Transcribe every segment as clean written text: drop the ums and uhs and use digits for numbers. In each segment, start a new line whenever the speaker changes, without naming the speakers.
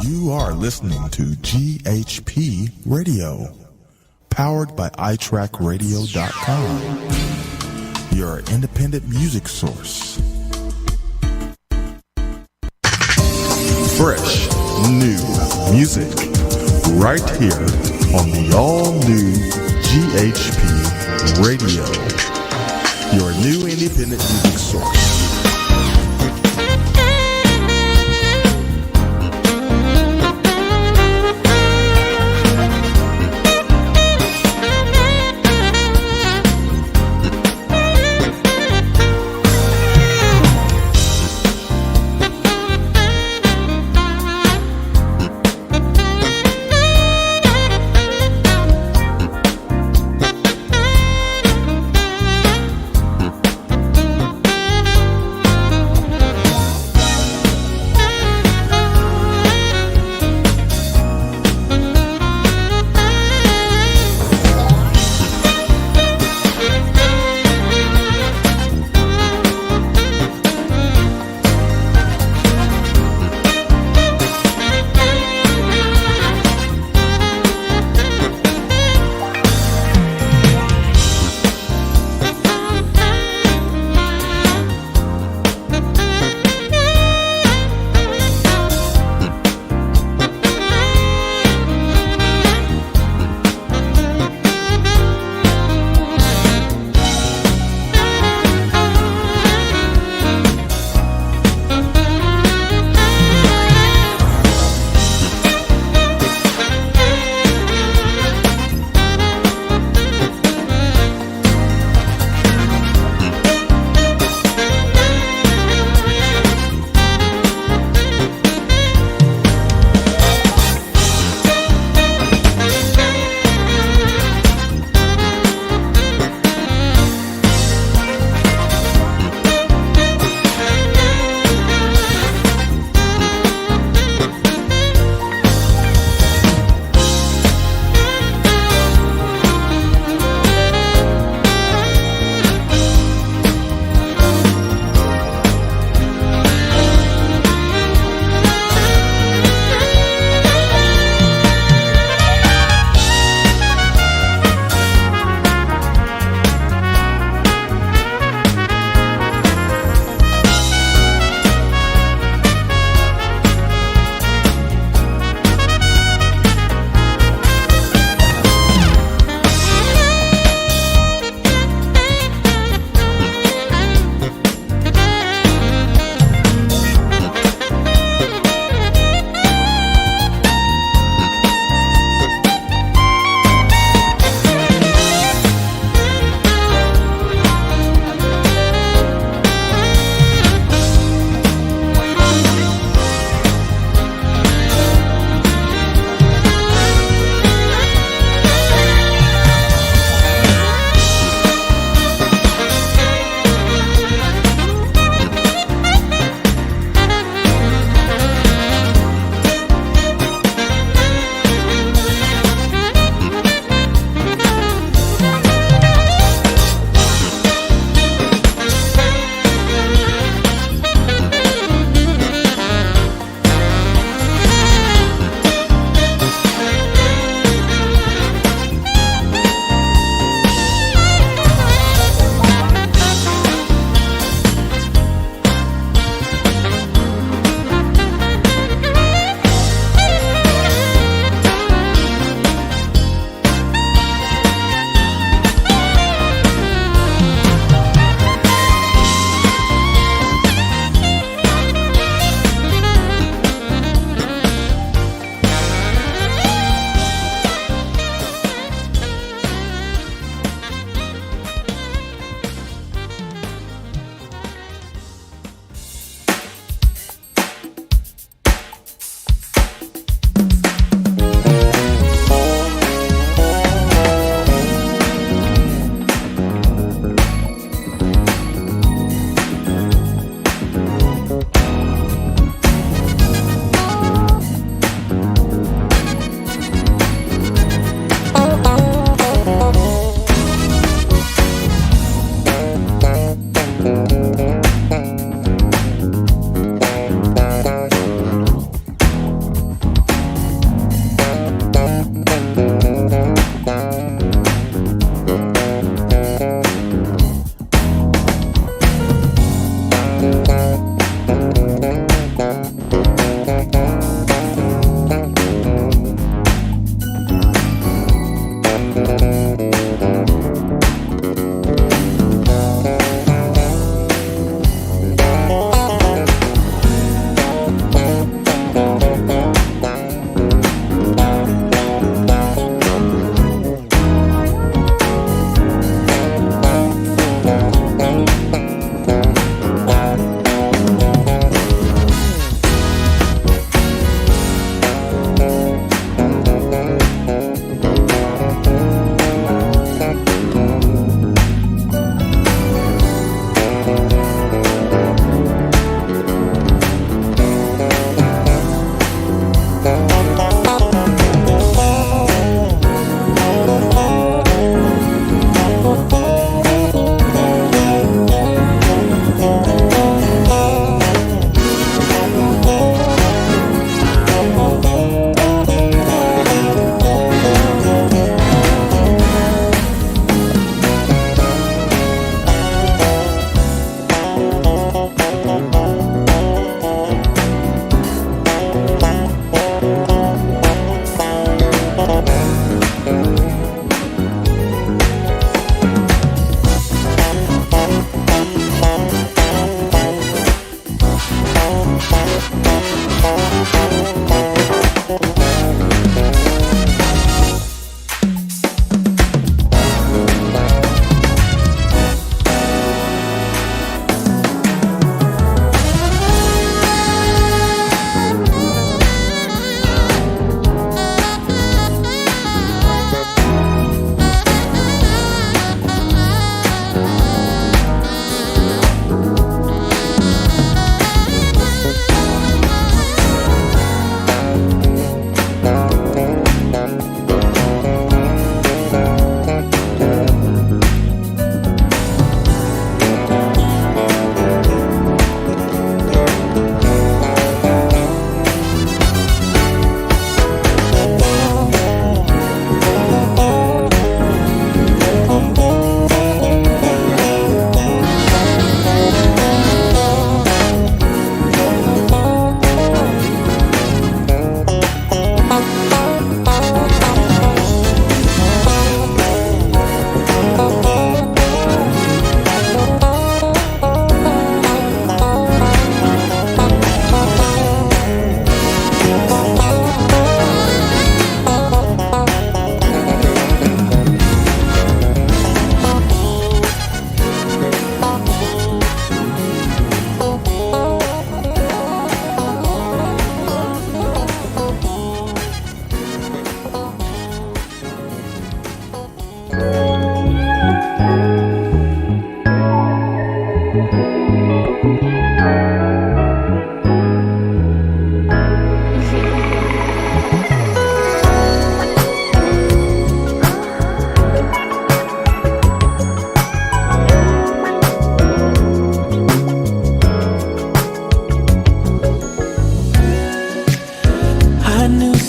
You are listening to GHP Radio, powered by iTrackRadio.com, your independent music source. Fresh, new music, right here on the all-new GHP Radio, your new independent music source.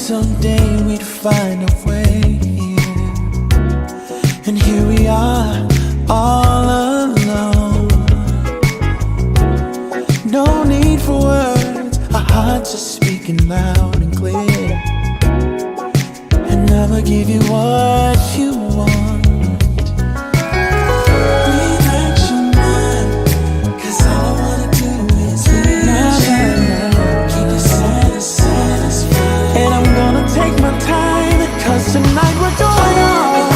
someday we'd find a way. And here we are, all alone. No need for words, our hearts are speaking loud and clear. And I'ma give you what you want. Relax your mind, 'cause all I wanna do is please you. Keep you satisfied. And I'm gonna take my time, 'cause tonight we're going on.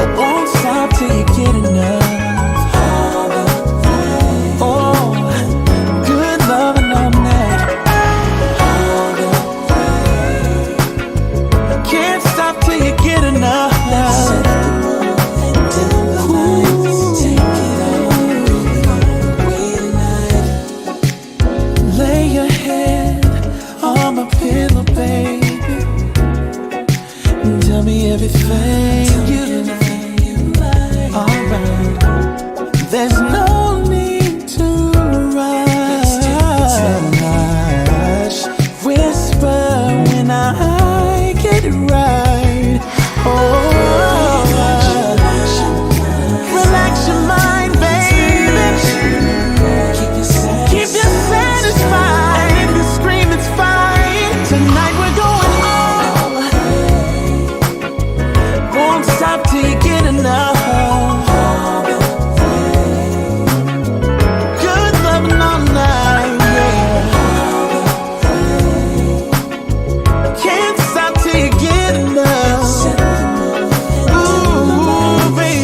I won't stop till you get enough. Everything you like. Alright, there's no need to rush. Whisper when I get it right. Oh, relax your mind, baby. Keep you satisfied. If you scream, it's fine. Tonight we're going all. Won't stop till you get enough. Good loving all night, yeah. Can't stop till you get enough. Ooh, baby.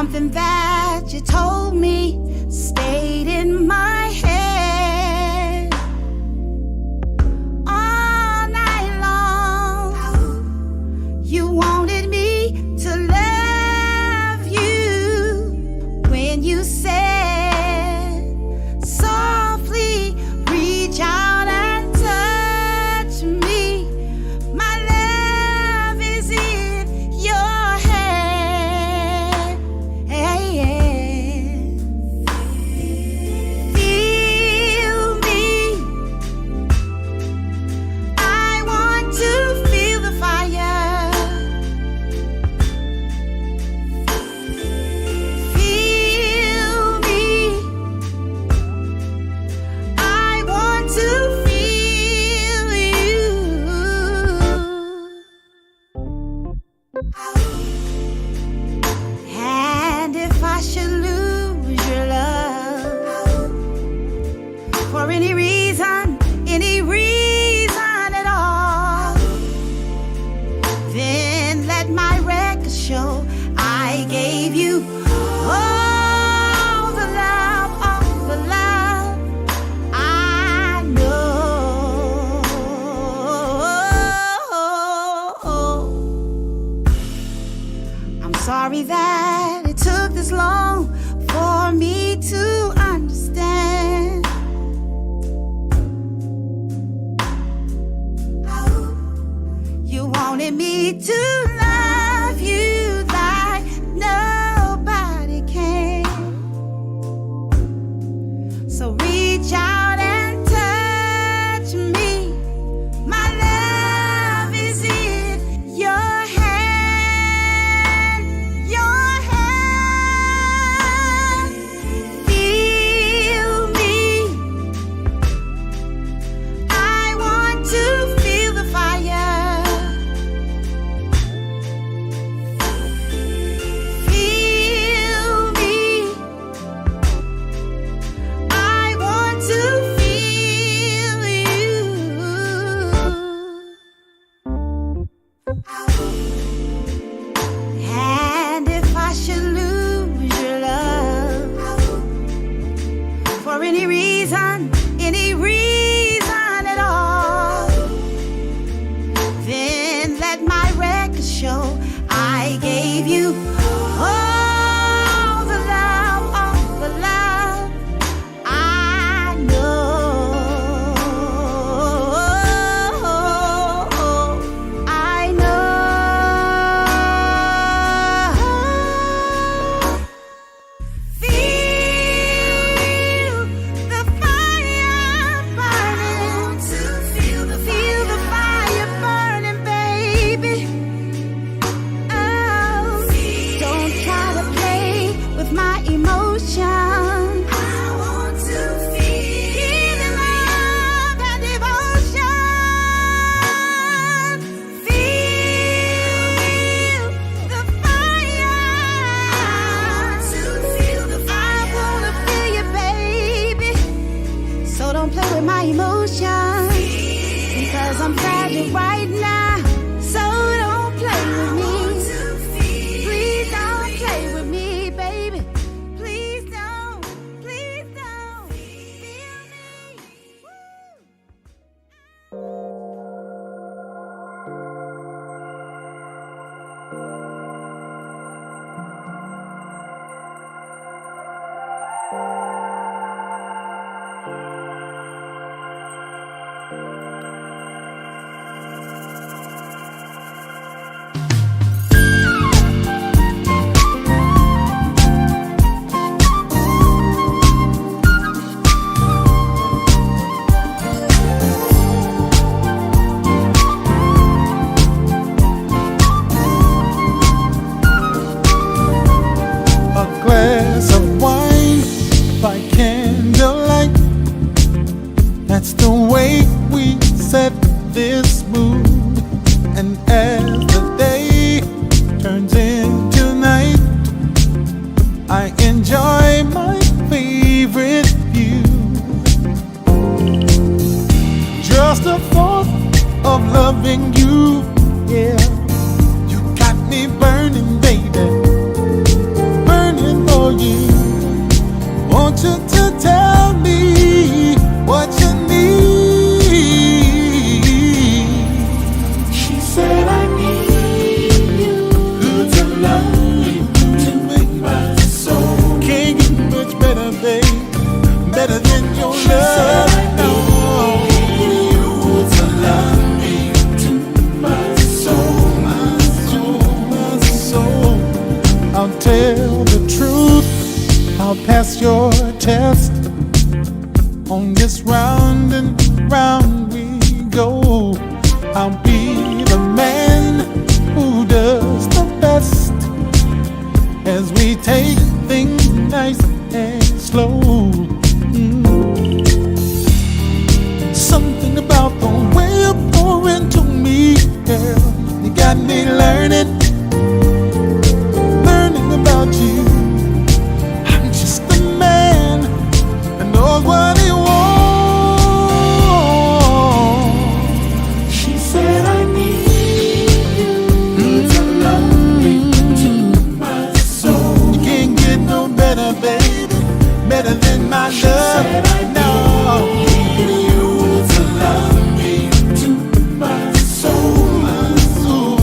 Something that you told me stayed in my head all night long. You wanted me to love you when you said softly reach out and touch me. My love is in your hand. Feel me. I want to feel the fire. Feel me. I want to feel you. And if I should lose your love for any reason at all, then let my record show I gave you all the love I know. I'm sorry that it took this long for me to understand. You wanted me to love you like nobody can. So reach out and touch me. My love is in your hand. Your hand. Feel me. I want to feel the fire. Feel me. I want to feel you. And if I should lose your love for any reason at all, then let my record show I gave you all the love I know. I know. Feel the fire burning. Feel the fire burning, baby. Oh, don't try to play with my emotions. I want to feel the love and devotion. Feel the fire. I wanna feel you, baby. So don't play with my emotions, because I'm fragile right now. So don't play with me. Please don't play with me, baby. Please don't. Please don't. Feel me.
A glass of wine by candlelight. That's the way we set this mood. And as the day turns into night, I enjoy my favorite view. Just a thought of loving you, yeah. You got me burning, baby. Burning. you to tell me what you need.
She said I need you to love me, to make my soul.
Can't get much better, babe. Better than your
She said
love.
I need you to love me, to my soul, my soul.
My soul. I'll tell the truth. I'll pass your test. On this round and round we go. I'll be the man who does the best as we take things nice and slow. Something about the way you pour into me, girl, you got me learning about you. I'm just a man that knows what he wants.
She said I need you to love me, to my soul.
You can't get no better, baby, better than my
She
love.
said I need you to love me, to my soul, my soul.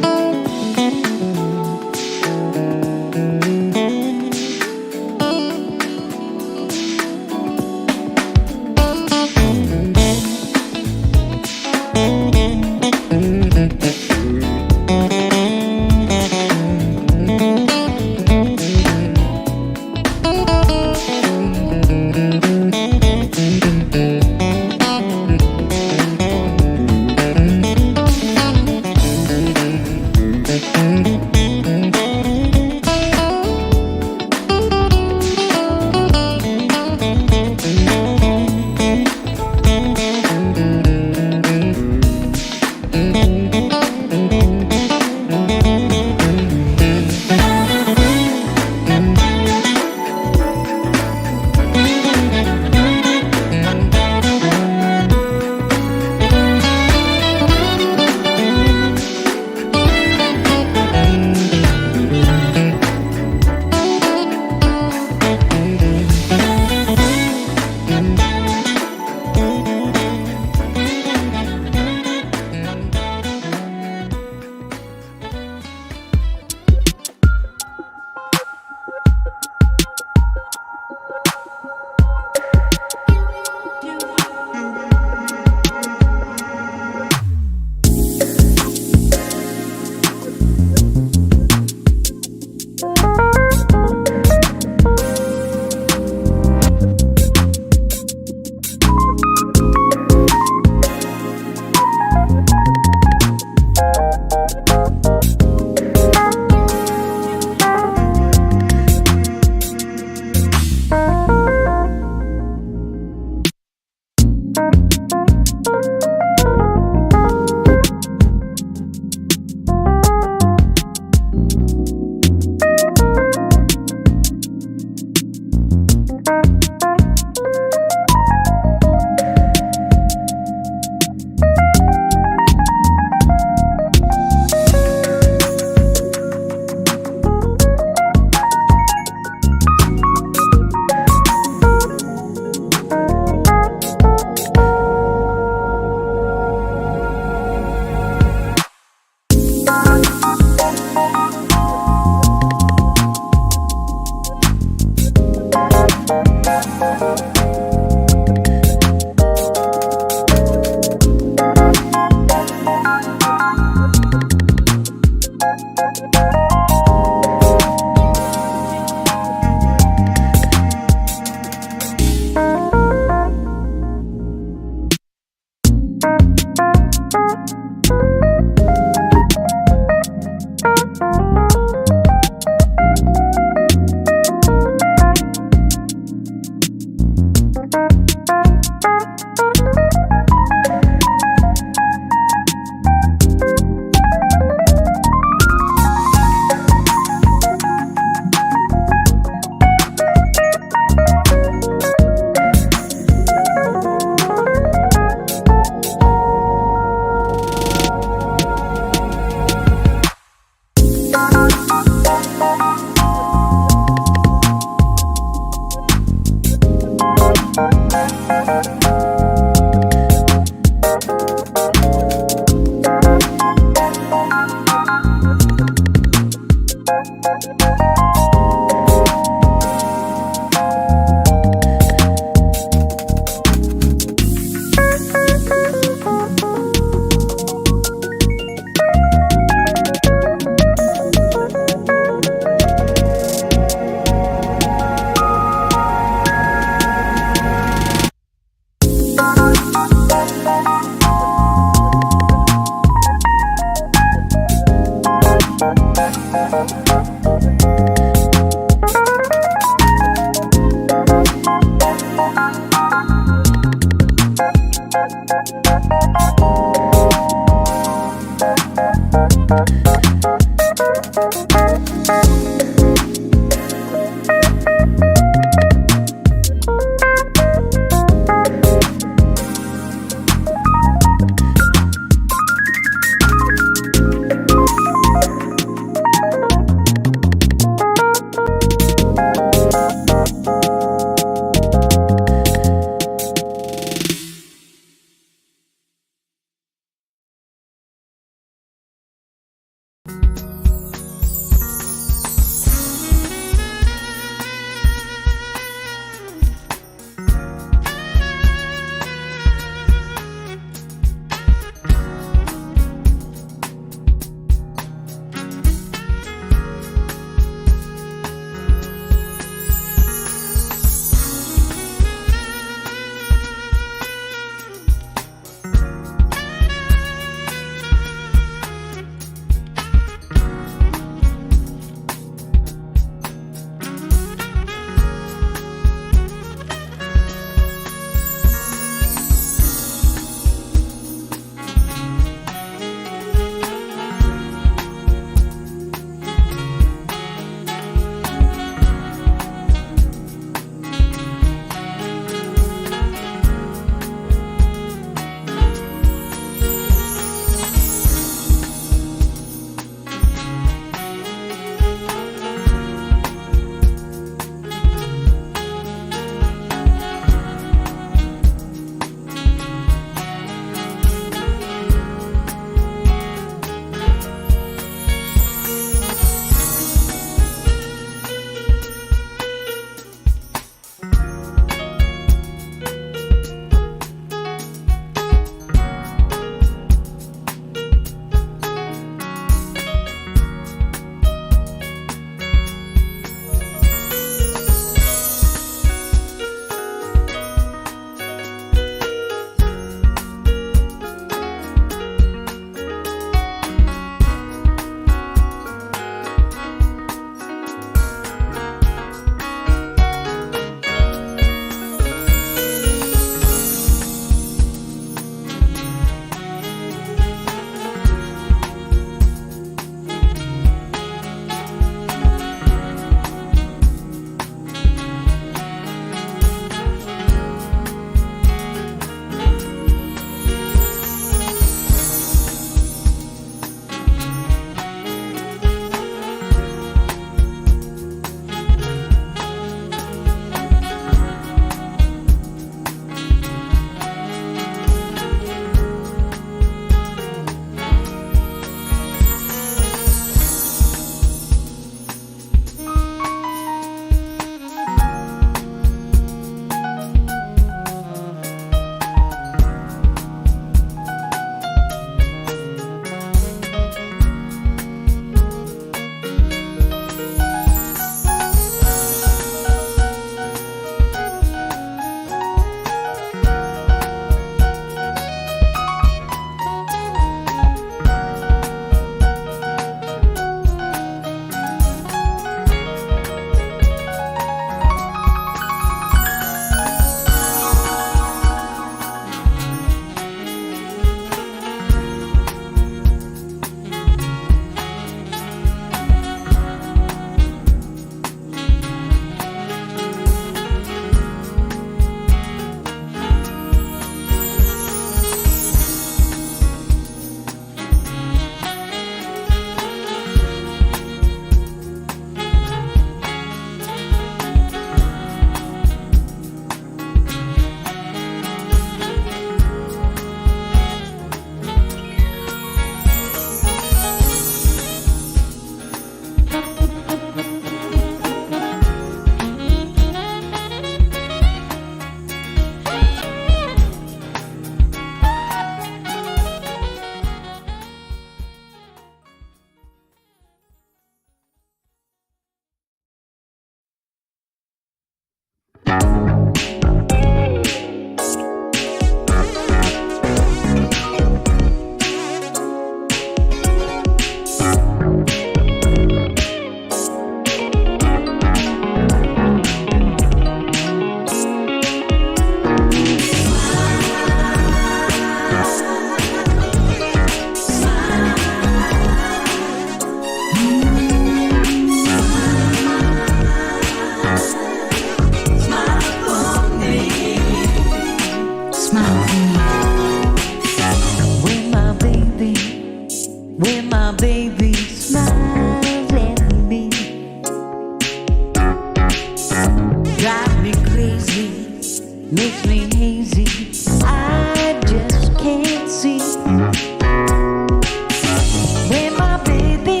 When my baby,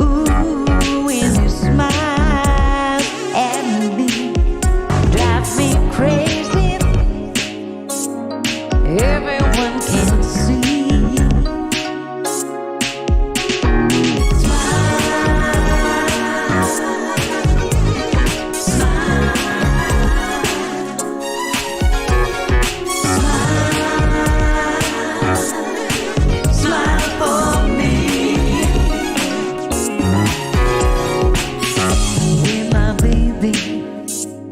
ooh, when you smile at me, drive me crazy. Everyone can see.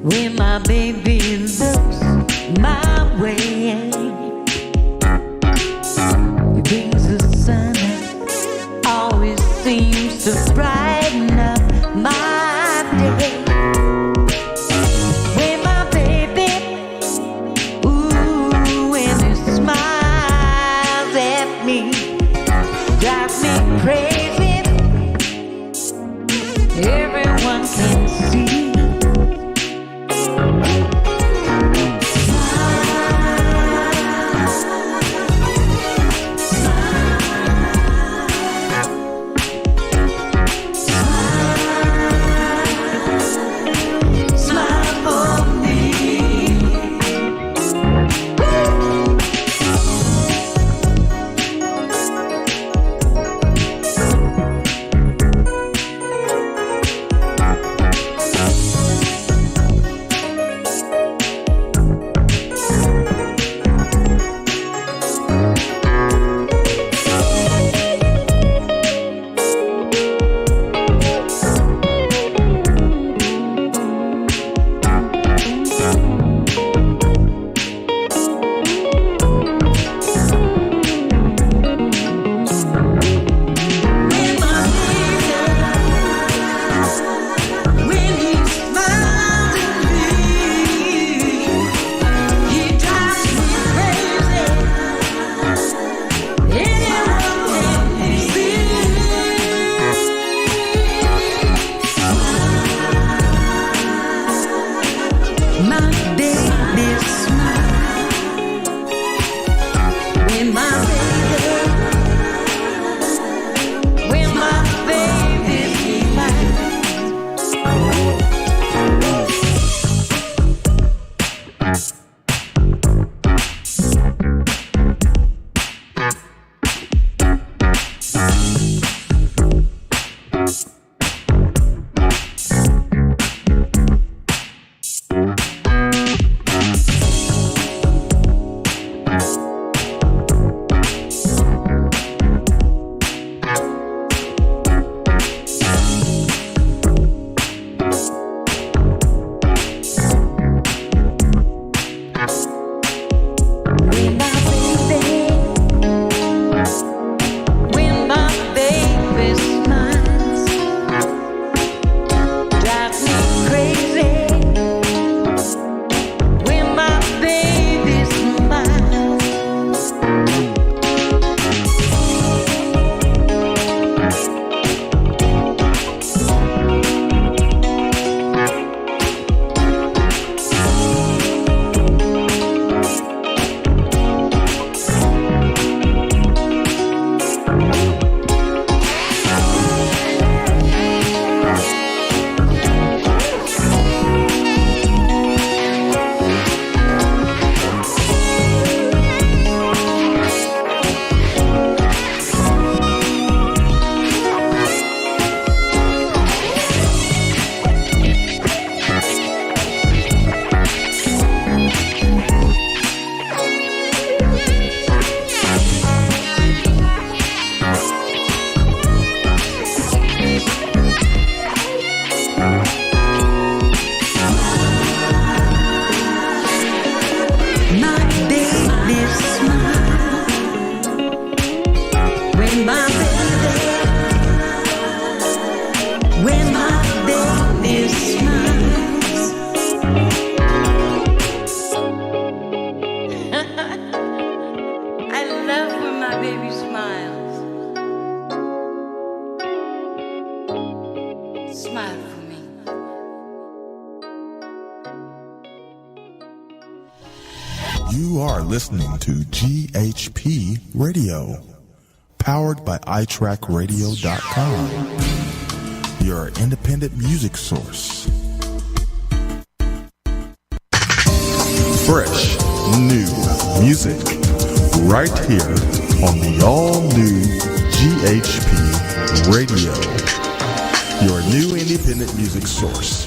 When my baby looks my way, he brings the sun that always seems to brighten up my day. When my baby, ooh, when he smiles at me, drives me crazy. Everyone can see.
You are listening to GHP Radio, powered by iTrackRadio.com, your independent music source. Fresh, new music, right here on the all-new GHP Radio, your new independent music source.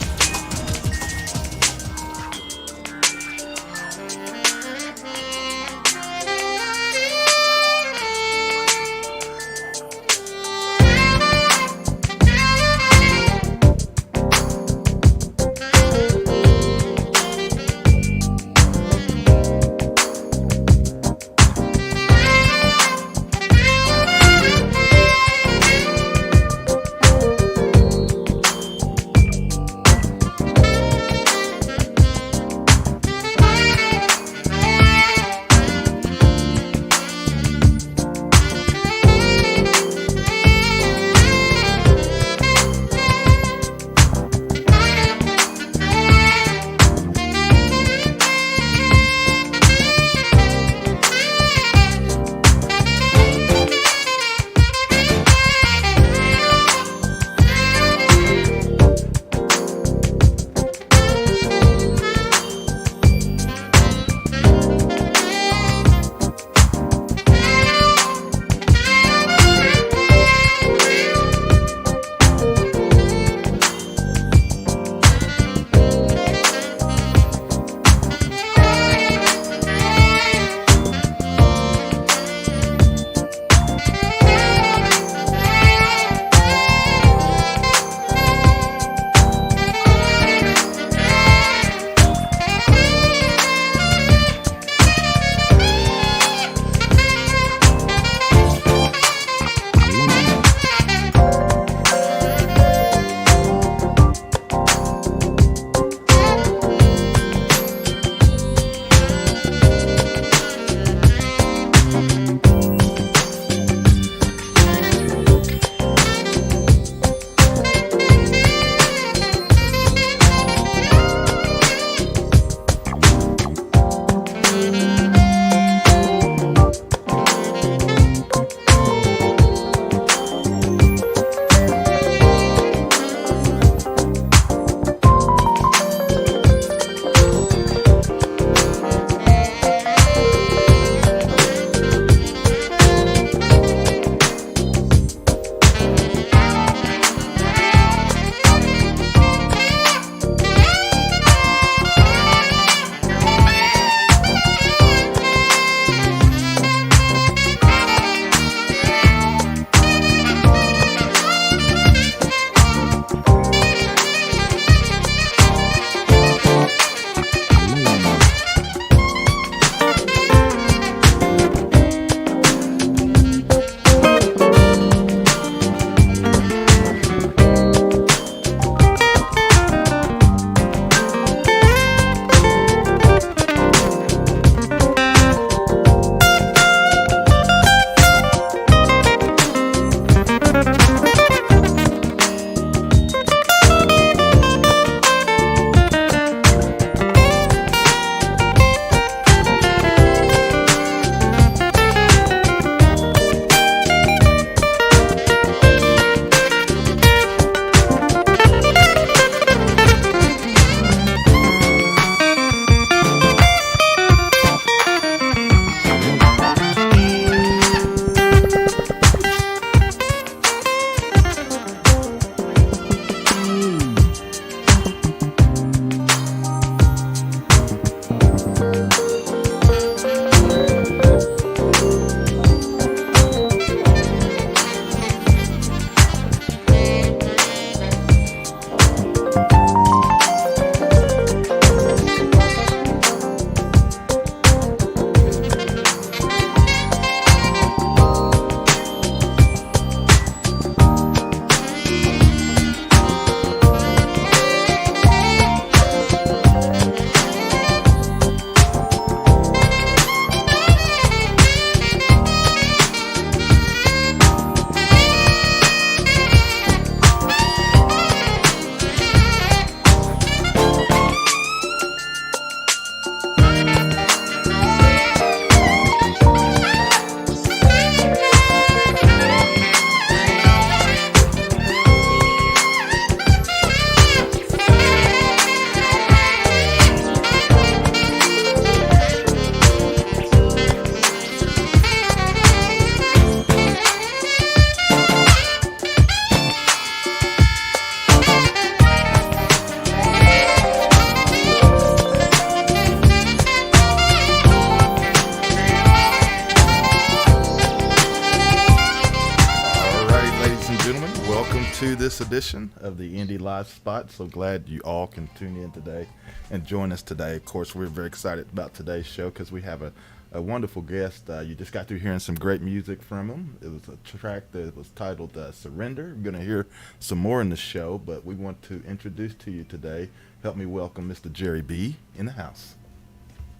to this edition of the Indie Live Spot. So glad you all can tune in today and join us today. Of course, we're very excited about today's show because we have a wonderful guest. You just got through hearing some great music from him. It was a track that was titled Surrender. We're going to hear some more in the show, but we want to introduce to you today, help me welcome Mr. Jere B in the house.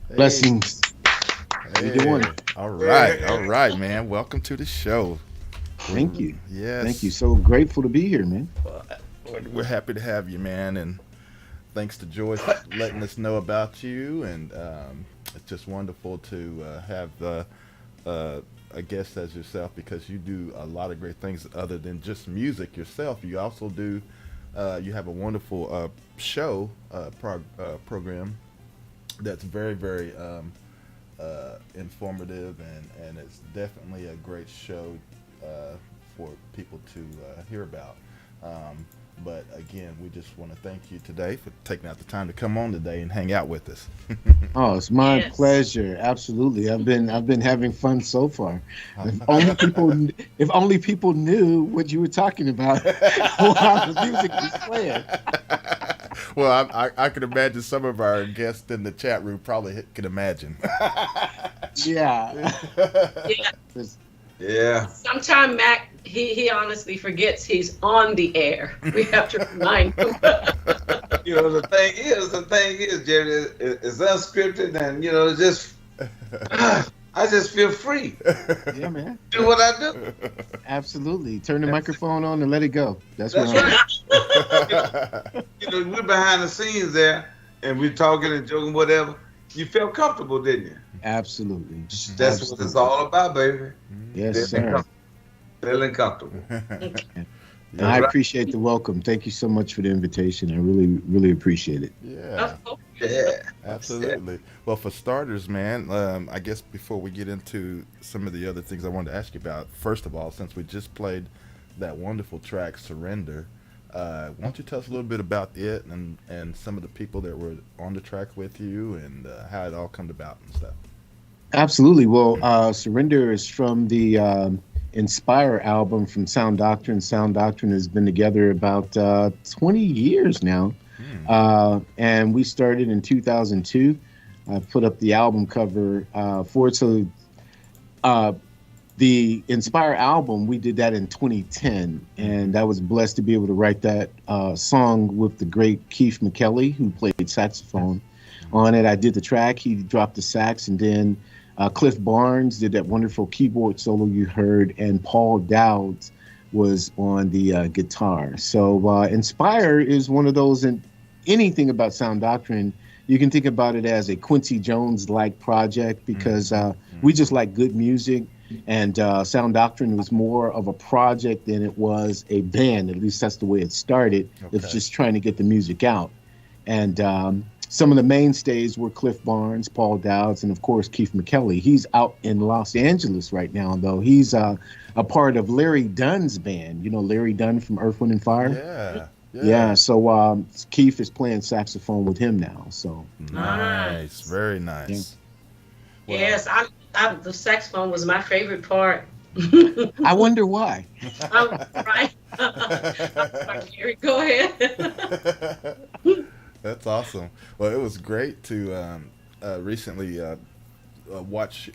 Hey. Blessings. How you doing?
All right, man. Welcome to the show.
Thank you.
Yes.
Thank you. So grateful to be here, man.
We're happy to have you, man. And thanks to Joyce letting us know about you. And it's just wonderful to have a guest as yourself, because you do a lot of great things other than just music yourself. You also do, you have a wonderful show program that's very, very informative, and it's definitely a great show for people to hear about. But again, we just want to thank you today for taking out the time to come on today and hang out with us.
Oh, it's my pleasure. Absolutely. I've been having fun so far. If only people knew what you were talking about while the music was playing.
Well, I can imagine some of our guests in the chat room probably can imagine.
Yeah.
Yeah.
Sometimes Mac, he honestly forgets he's on the air. We have to remind him.
The thing is, Jerry, it's unscripted, and it's just I just feel free.
Yeah, man.
Do what I do.
Absolutely. Turn the microphone on and let it go. That's
right.
I'm
We're behind the scenes there, and we're talking and joking, whatever. You felt comfortable, didn't you?
Absolutely.
That's what it's all about, baby.
Yes, sir.
Feeling comfortable.
I appreciate the welcome. Thank you so much for the invitation. I really, really appreciate it.
Yeah. Absolutely. Well, for starters, man, I guess before we get into some of the other things I wanted to ask you about, first of all, since we just played that wonderful track, Surrender, why don't you tell us a little bit about it and some of the people that were on the track with you and how it all come about and stuff?
Absolutely. Well, Surrender is from the Inspire album from Sound Doctrine. Sound Doctrine has been together about 20 years now. And we started in 2002. I put up the album cover for it. So the Inspire album, we did that in 2010. And I was blessed to be able to write that song with the great Keith McKelly, who played saxophone on it. I did the track. He dropped the sax, and then Cliff Barnes did that wonderful keyboard solo you heard, and Paul Dowds was on the guitar. So Inspire is one of those, and anything about Sound Doctrine, you can think about it as a Quincy Jones-like project, because we just like good music, and Sound Doctrine was more of a project than it was a band. At least that's the way it started. Okay. It's just trying to get the music out. And some of the mainstays were Cliff Barnes, Paul Dowds, and of course Keith McKelly. He's out in Los Angeles right now, though. He's a part of Larry Dunn's band. You know Larry Dunn from Earth, Wind, and Fire? Yeah. So Keith is playing saxophone with him now. So
nice, very nice.
Yeah. Well, yes, the saxophone was my favorite part.
I wonder why.
Right. Gary, go ahead.
That's awesome. Well, it was great to recently watch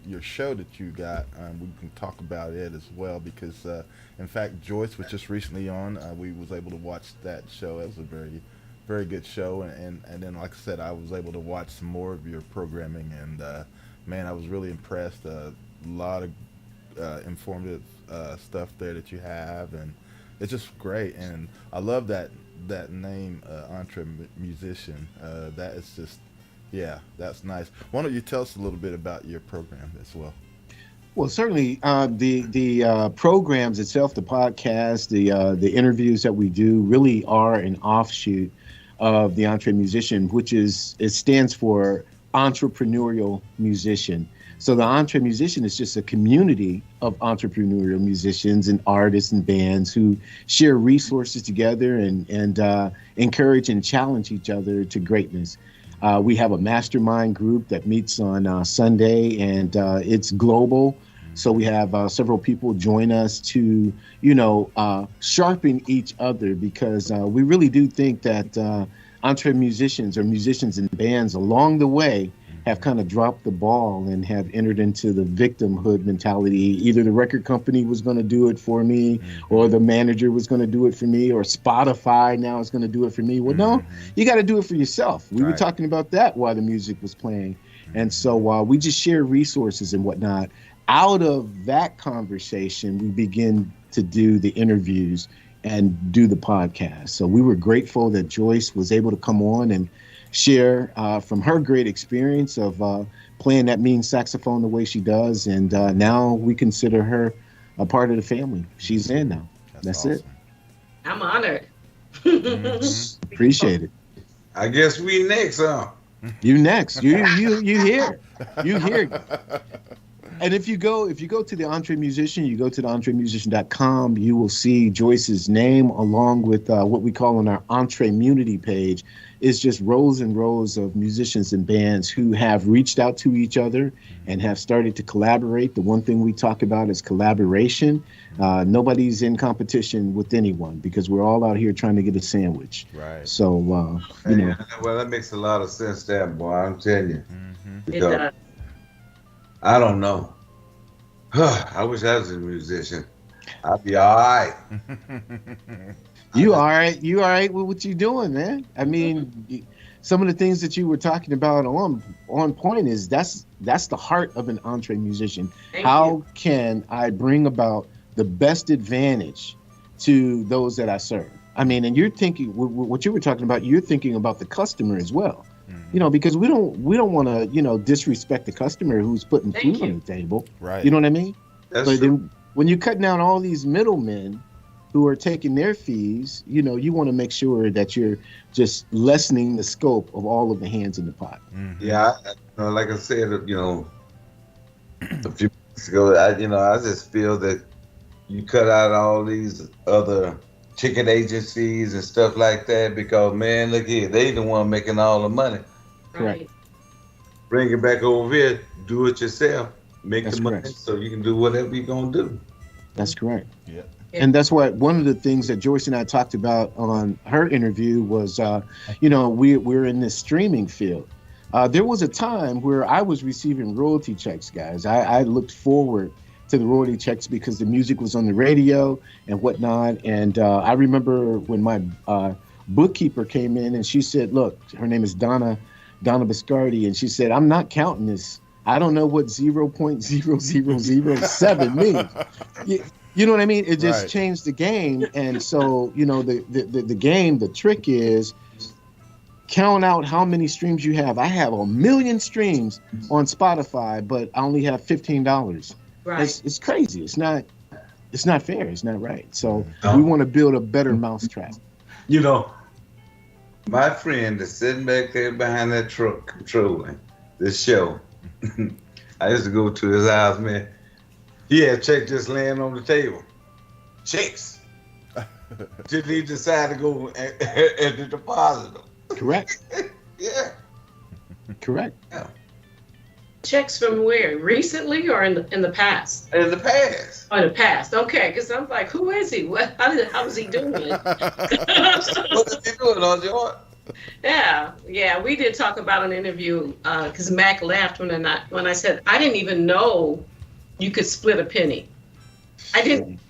your show that you got. We can talk about it as well, because in fact Joyce was just recently on. We was able to watch that show. It was a very, very good show, and then like I said, I was able to watch some more of your programming, and man, I was really impressed. A lot of informative stuff there that you have, and it's just great. And I love that name, Entre Musician. That is just, yeah, that's nice. Why don't you tell us a little bit about your program as well?
Well, certainly the programs itself, the podcast, the interviews that we do really are an offshoot of the Entre Musician, it stands for entrepreneurial musician. So the Entre Musician is just a community of entrepreneurial musicians and artists and bands who share resources together and encourage and challenge each other to greatness. We have a mastermind group that meets on Sunday, and it's global. So we have several people join us to, sharpen each other, because we really do think that entre musicians or musicians in bands along the way have kind of dropped the ball and have entered into the victimhood mentality. Either the record company was going to do it for me, or the manager was going to do it for me, or Spotify now is going to do it for me. Well, no, you got to do it for yourself. We were talking about that while the music was playing. And so we just share resources and whatnot. Out of that conversation, we begin to do the interviews and do the podcast. So we were grateful that Joyce was able to come on and share from her great experience of playing that mean saxophone the way she does. And now we consider her a part of the family. She's in now. That's awesome. It.
I'm honored.
Appreciate it.
I guess we next, huh?
You next. You here. You here. And if you go to the Entre Musician, you go to the entremusician.com, you will see Joyce's name along with what we call on our Entremunity page. Is just rows and rows of musicians and bands who have reached out to each other and have started to collaborate. The one thing we talk about is collaboration. Nobody's in competition with anyone because we're all out here trying to get a sandwich.
Right.
So,
well, that makes a lot of sense there, boy. I'm telling you. Because I don't know. I wish I was a musician. I'd be all right.
You all right? You all right with what you're doing, man? I mean, some of the things that you were talking about on point is that's the heart of an entre musician. How can I bring about the best advantage to those that I serve? I mean, and you're thinking what you were talking about. You're thinking about the customer as well. Because we don't want to disrespect the customer who's putting food on the table.
Right.
You know what I mean?
That's
but
true.
then when you're cutting out all these middlemen who are taking their fees, you want to make sure that you're just lessening the scope of all of the hands in the pot.
Yeah, like I said, a few minutes ago, I just feel that you cut out all these other ticket agencies and stuff like that because, man, look here, they the one making all the money.
Correct.
Bring it back over here, do it yourself, make
That's
the money
correct.
so you can do whatever you're going to do.
That's correct.
Yeah.
And that's what one of the things that Joyce and I talked about on her interview was, we're in this streaming field. There was a time where I was receiving royalty checks, guys. I looked forward to the royalty checks because the music was on the radio and whatnot. And I remember when my bookkeeper came in and she said, look, her name is Donna Biscardi, and she said, I'm not counting this. I don't know what 0.0007 means. You know what I mean? It just changed the game. And so, the game, the trick is count out how many streams you have. I have 1 million streams on Spotify, but I only have $15.
Right.
It's crazy. It's not fair. It's not right. So we want to build a better mousetrap.
My friend is sitting back there behind that truck controlling this show. I used to go to his house, man. He had checks just laying on the table. Checks. Till he decided to go and deposit them.
Correct.
Yeah.
Correct.
Yeah.
Checks from where? Recently or in the past?
In the past.
Oh, in the past. Okay, because I'm like, who is he? How is he doing it?
What is he doing on your?
Yeah. We did talk about an interview because Mac laughed when I said I didn't even know you could split a penny. I didn't.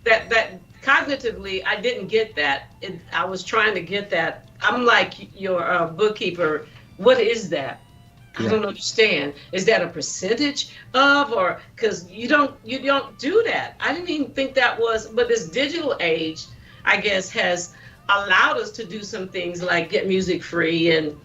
That cognitively, I didn't get that. I was trying to get that. I'm like your bookkeeper. What is that? I don't understand. Is that a percentage of, or because you don't do that? I didn't even think that was. But this digital age, I guess, has allowed us to do some things like get music free and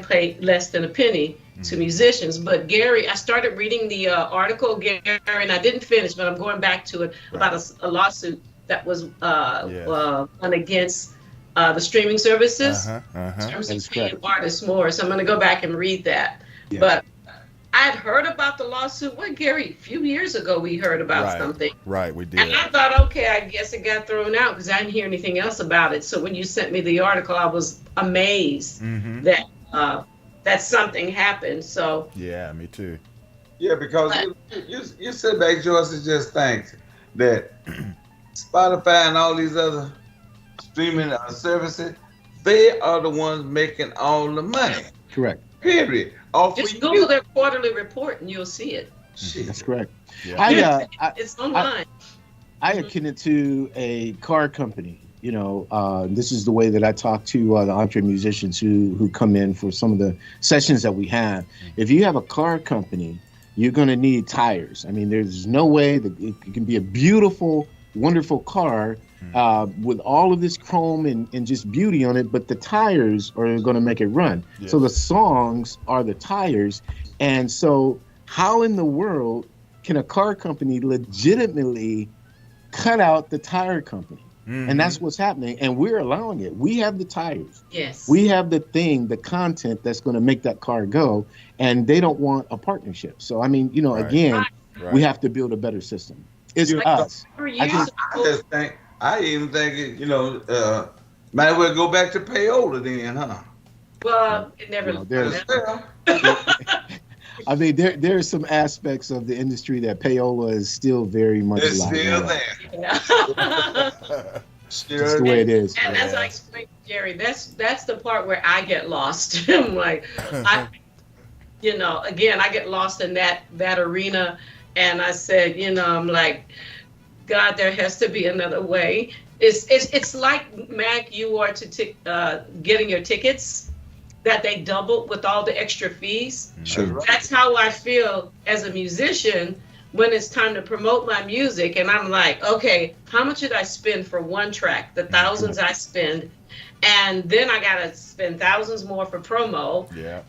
pay less than a penny to musicians. But Gary, I started reading the article, Gary, and I didn't finish, but I'm going back to it about a lawsuit that was won against the streaming services in terms of paying artists more. So I'm going to go back and read that. Yeah. But I'd heard about the lawsuit. Gary, a few years ago we heard about something.
Right, we did.
And I thought, okay, I guess it got thrown out because I didn't hear anything else about it. So when you sent me the article, I was amazed that something happened. So
yeah, me too.
Yeah, because you sit back, Joyce, and just think that Spotify and all these other streaming services, they are the ones making all the money.
Correct.
Period. All for
Just
you.
Google their quarterly report and you'll see it.
Shit.
That's correct.
Yeah.
It's online.
I akin it to a car company. This is the way that I talk to the entre musicians who come in for some of the sessions that we have. If you have a car company, you're going to need tires. I mean, there's no way that it can be a beautiful, wonderful car with all of this chrome and just beauty on it, but the tires are going to make it run.
Yeah.
So the songs are the tires. And so how in the world can a car company legitimately cut out the tire company? And that's what's happening. And we're allowing it. We have the tires.
Yes.
We have the content that's going to make that car go. And they don't want a partnership. So, I mean,
Right.
again,
Right.
we have to build a better system. It's us.
I even think might as well go back to payola then, huh?
Well, it never.
I mean, there are some aspects of the industry that payola is still very much
It's
alive.
still there.
That's the way it is.
And as I explained to Jerry, that's the part where I get lost. I'm like, again, I get lost in that arena. And I said, I'm like, God, there has to be another way. It's like, Mac, you are to getting your tickets, that they doubled with all the extra fees.
Sure.
That's how I feel as a musician when it's time to promote my music. And I'm like, okay, how much did I spend for one track? The thousands I spend. And then I got to spend thousands more for promo.
Yeah.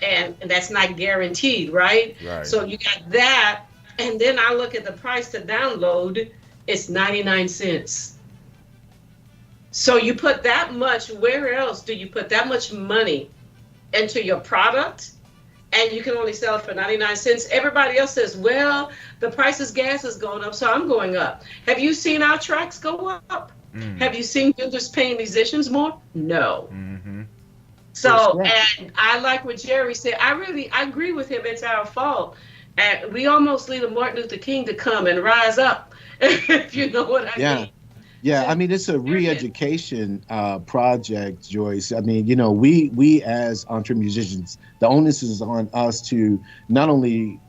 And that's not guaranteed, right?
Right.
So you got that. And then I look at the price to download, it's 99 cents. So you put that much, where else do you put that much money into your product? And you can only sell it for 99 cents. Everybody else says, well, the price of gas is going up, so I'm going up. Have you seen our tracks go up? Have you seen vendors paying musicians more? No.
Mm-hmm.
So, and I like what Jerry said. I agree with him. It's our fault. And we almost need a Martin Luther King to come and rise up, if you know what I mean.
Yeah, I mean, it's a re-education project, Joyce. I mean, we as entre musicians, the onus is on us to not only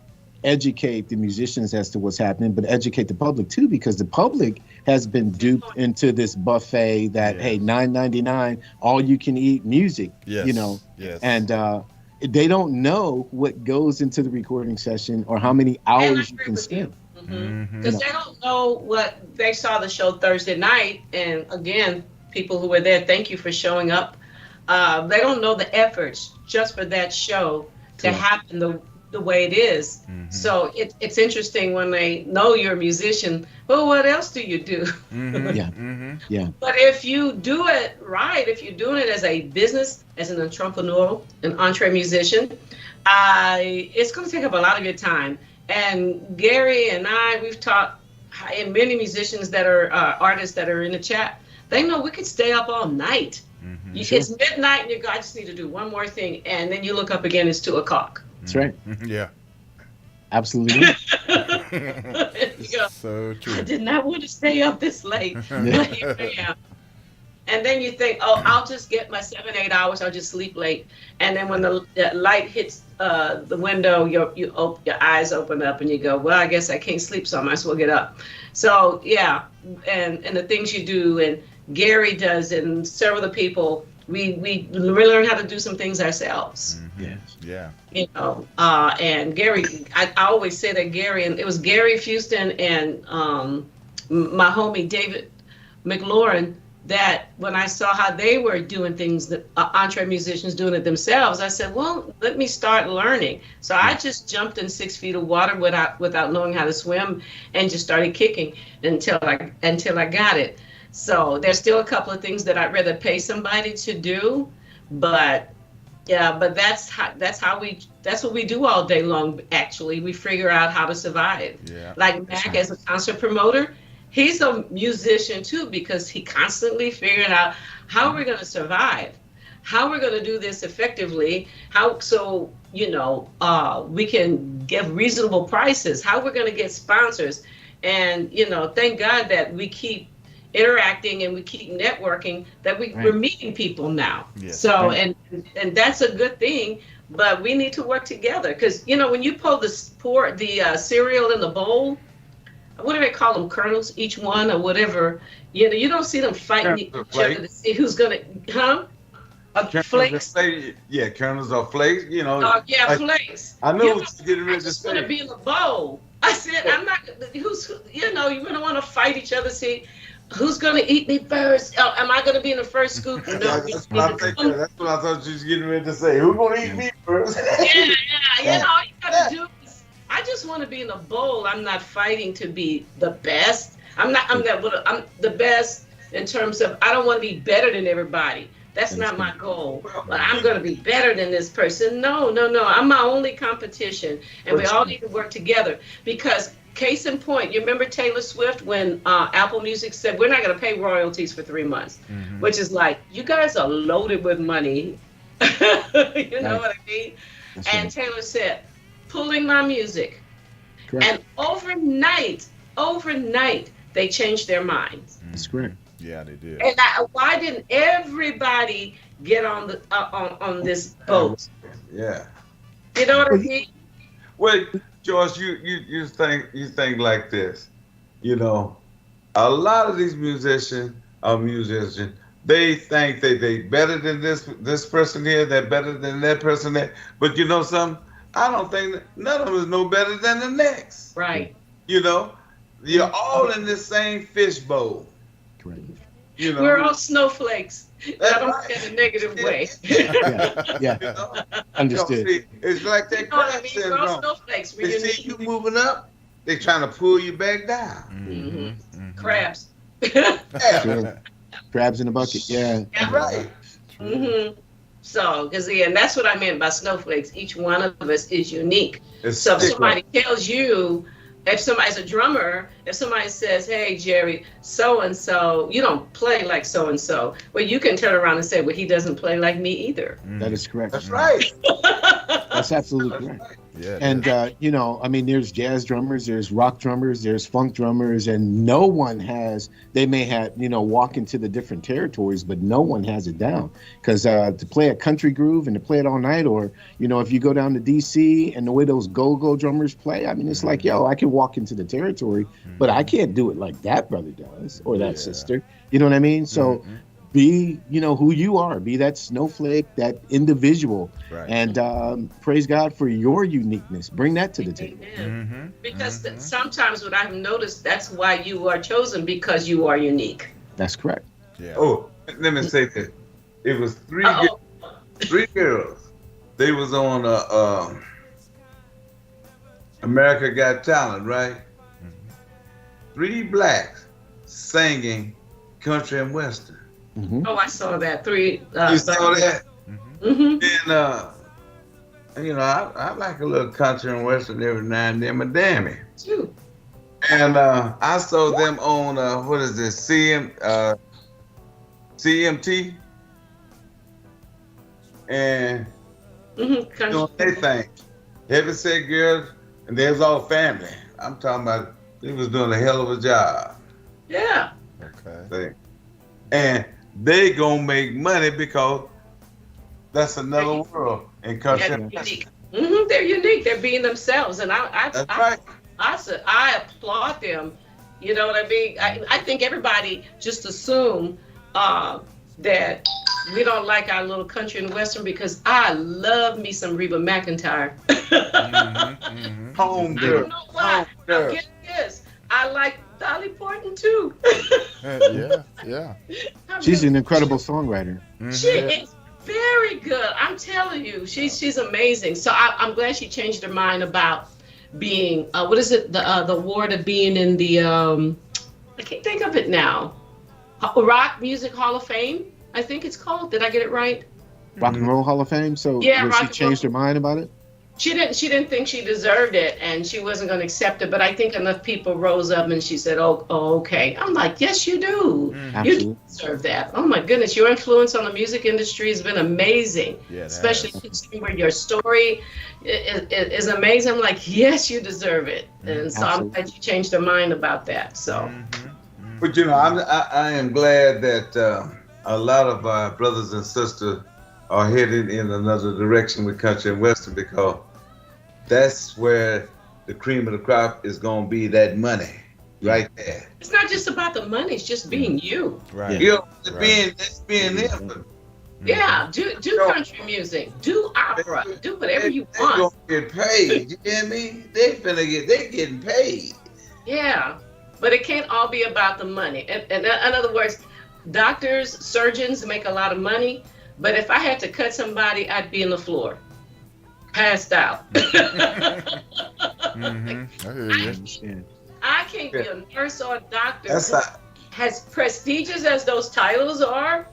educate the musicians as to what's happening, but educate the public too, because the public has been duped into this buffet that, hey, $9.99, all you can eat music,
Yes.
and they don't know what goes into the recording session or how many hours you can spend.
Because they don't know what they saw the show Thursday night. And again, people who were there, thank you for showing up. They don't know the efforts just for that show to happen the way it is. So it's interesting when they know you're a musician. Well, what else do you do? But if you do it right, if you're doing it as a business, as an entrepreneur, an entre musician, it's going to take up a lot of your time. And Gary and we've talked, and many musicians that are artists that are in the chat, they know we could stay up all night. It's midnight and you go, I just need to do one more thing. And then you look up again, it's 2:00.
That's right.
Yeah.
Absolutely.
So true.
I did not want to stay up this late. But here I am. And then you think, oh, I'll just get my 7-8 hours. I'll just sleep late. And then when the light hits the window, your eyes open up and you go, well, I guess I can't sleep, so I might as well get up. So, yeah, and the things you do, and Gary does, and several of the people, we learn how to do some things ourselves.
Yeah.
And Gary, I always say that Gary, and it was Gary Fuston and my homie David McLaurin, that when I saw how they were doing things, that entre musicians doing it themselves, I said, well, let me start learning. So I just jumped in 6 feet of water without knowing how to swim, and just started kicking until I got it. So there's still a couple of things that I'd rather pay somebody to do, but that's what we do all day long. Actually, we figure out how to survive.
Yeah.
Like Mac as a concert promoter, he's a musician too, because he constantly figuring out how we're going to survive. how we're going to do this effectively, we can give reasonable prices, how we're going to get sponsors. And, thank God that we keep interacting and we keep networking, that we're meeting people now. Yes. So, and that's a good thing, but we need to work together. Because, when you pour the cereal in the bowl, what do they call them, kernels, each one or whatever, you don't see them fighting each other to see who's going to, flakes?
Yeah, kernels or flakes,
flakes.
I know what you're getting ready to say.
I just want to be in the bowl. I said, I'm not, you don't want to fight each other, see, who's going to eat me first? Am I going to be in the first scoop? No.
That's what I thought you was getting ready to say. Who's going to eat me first?
Yeah, all you got to do is, I just want to be in the bowl. I'm not fighting to be the best. I'm the best in terms of, I don't want to be better than everybody. That's not my goal. But I'm going to be better than this person. No. I'm my only competition. And we all need to work together. Because, case in point, you remember Taylor Swift when Apple Music said, we're not going to pay royalties for 3 months, which is like, you guys are loaded with money. You know what I mean? And Taylor said, pulling my music. Correct. And overnight, they changed their minds.
That's correct.
Yeah, they did.
And why didn't everybody get on the on this boat?
Yeah.
You know what I mean?
Well, George, you think like this. A lot of these musicians, they think that they better than this person here, they're better than that person there. But you know something? I don't think that none of them is no better than the next.
Right.
You're all in this same fishbowl.
Correct.
We're all snowflakes. I don't say in a negative way.
Yeah. Understood.
It's like that crab syndrome.
We're all snowflakes.
They see you moving up, they trying to pull you back down.
Crabs.
Sure. Crabs in a bucket. Yeah.
Right.
So, and that's what I meant by snowflakes. Each one of us is unique. So if somebody tells you, if somebody's a drummer, if somebody says, hey, Jerry, so-and-so, you don't play like so-and-so, well, you can turn around and say, well, he doesn't play like me either.
That is correct.
That's right.
That's absolutely correct.
Yeah.
And, there's jazz drummers, there's rock drummers, there's funk drummers, and no one has, they may have, walk into the different territories, but no one has it down. Because to play a country groove and to play it all night, or, if you go down to D.C. and the way those go-go drummers play, it's like, I can walk into the territory, but I can't do it like that brother does, or that sister. You know what I mean? So be, who you are. Be that snowflake, that individual. Right. And praise God for your uniqueness. Bring that to the table.
Because sometimes what I've noticed, that's why you are chosen, because you are unique.
That's correct.
Yeah.
Oh, let me say that. It was three girls. They was on America Got Talent, right? 3 blacks singing country and western.
Oh, I saw that. 3.
You saw that? And I like a little country and western every now and then, my dammy.
Too.
And I saw them on what is this, CMT, and doing their thing. Heavy set girls, and they was all family. I'm talking about they was doing a hell of a job.
Yeah.
Okay.
And they gonna make money because that's another world in country.
They're unique. They're unique. They're being themselves, and I applaud them. You know what I mean? I think everybody just assume that we don't like our little country and western, because I love me some Reba McEntire.
Home girl.
I don't know why. I'm getting this. I like Dolly Parton too.
Yeah.
She's an incredible songwriter.
She is very good. I'm telling you, she's amazing. So I'm glad she changed her mind about being what is it? The award of being in the I can't think of it now. Rock Music Hall of Fame, I think it's called. Did I get it right?
Rock and Roll Hall of Fame. So
yeah,
she changed her mind about it?
She didn't think she deserved it, and she wasn't going to accept it. But I think enough people rose up, and she said, "Oh, okay." I'm like, "Yes, you do. You do deserve that." Oh my goodness, your influence on the music industry has been amazing.
Yeah,
especially considering where your story is amazing. I'm like, "Yes, you deserve it," and so I'm glad you changed her mind about that. So,
but I am glad that a lot of our brothers and sisters are headed in another direction with country and western, because that's where the cream of the crop is going to be, that money right there.
it's not just about the money; it's just being you.
Right.
You know, being there.
Yeah, do country music, do opera, do whatever you want.
They're gonna get paid. You hear me? They getting paid.
Yeah, but it can't all be about the money. And in other words, doctors, surgeons make a lot of money, but if I had to cut somebody, I'd be on the floor, passed out.
I hear you.
I can't be a nurse or a doctor. As prestigious as those titles are,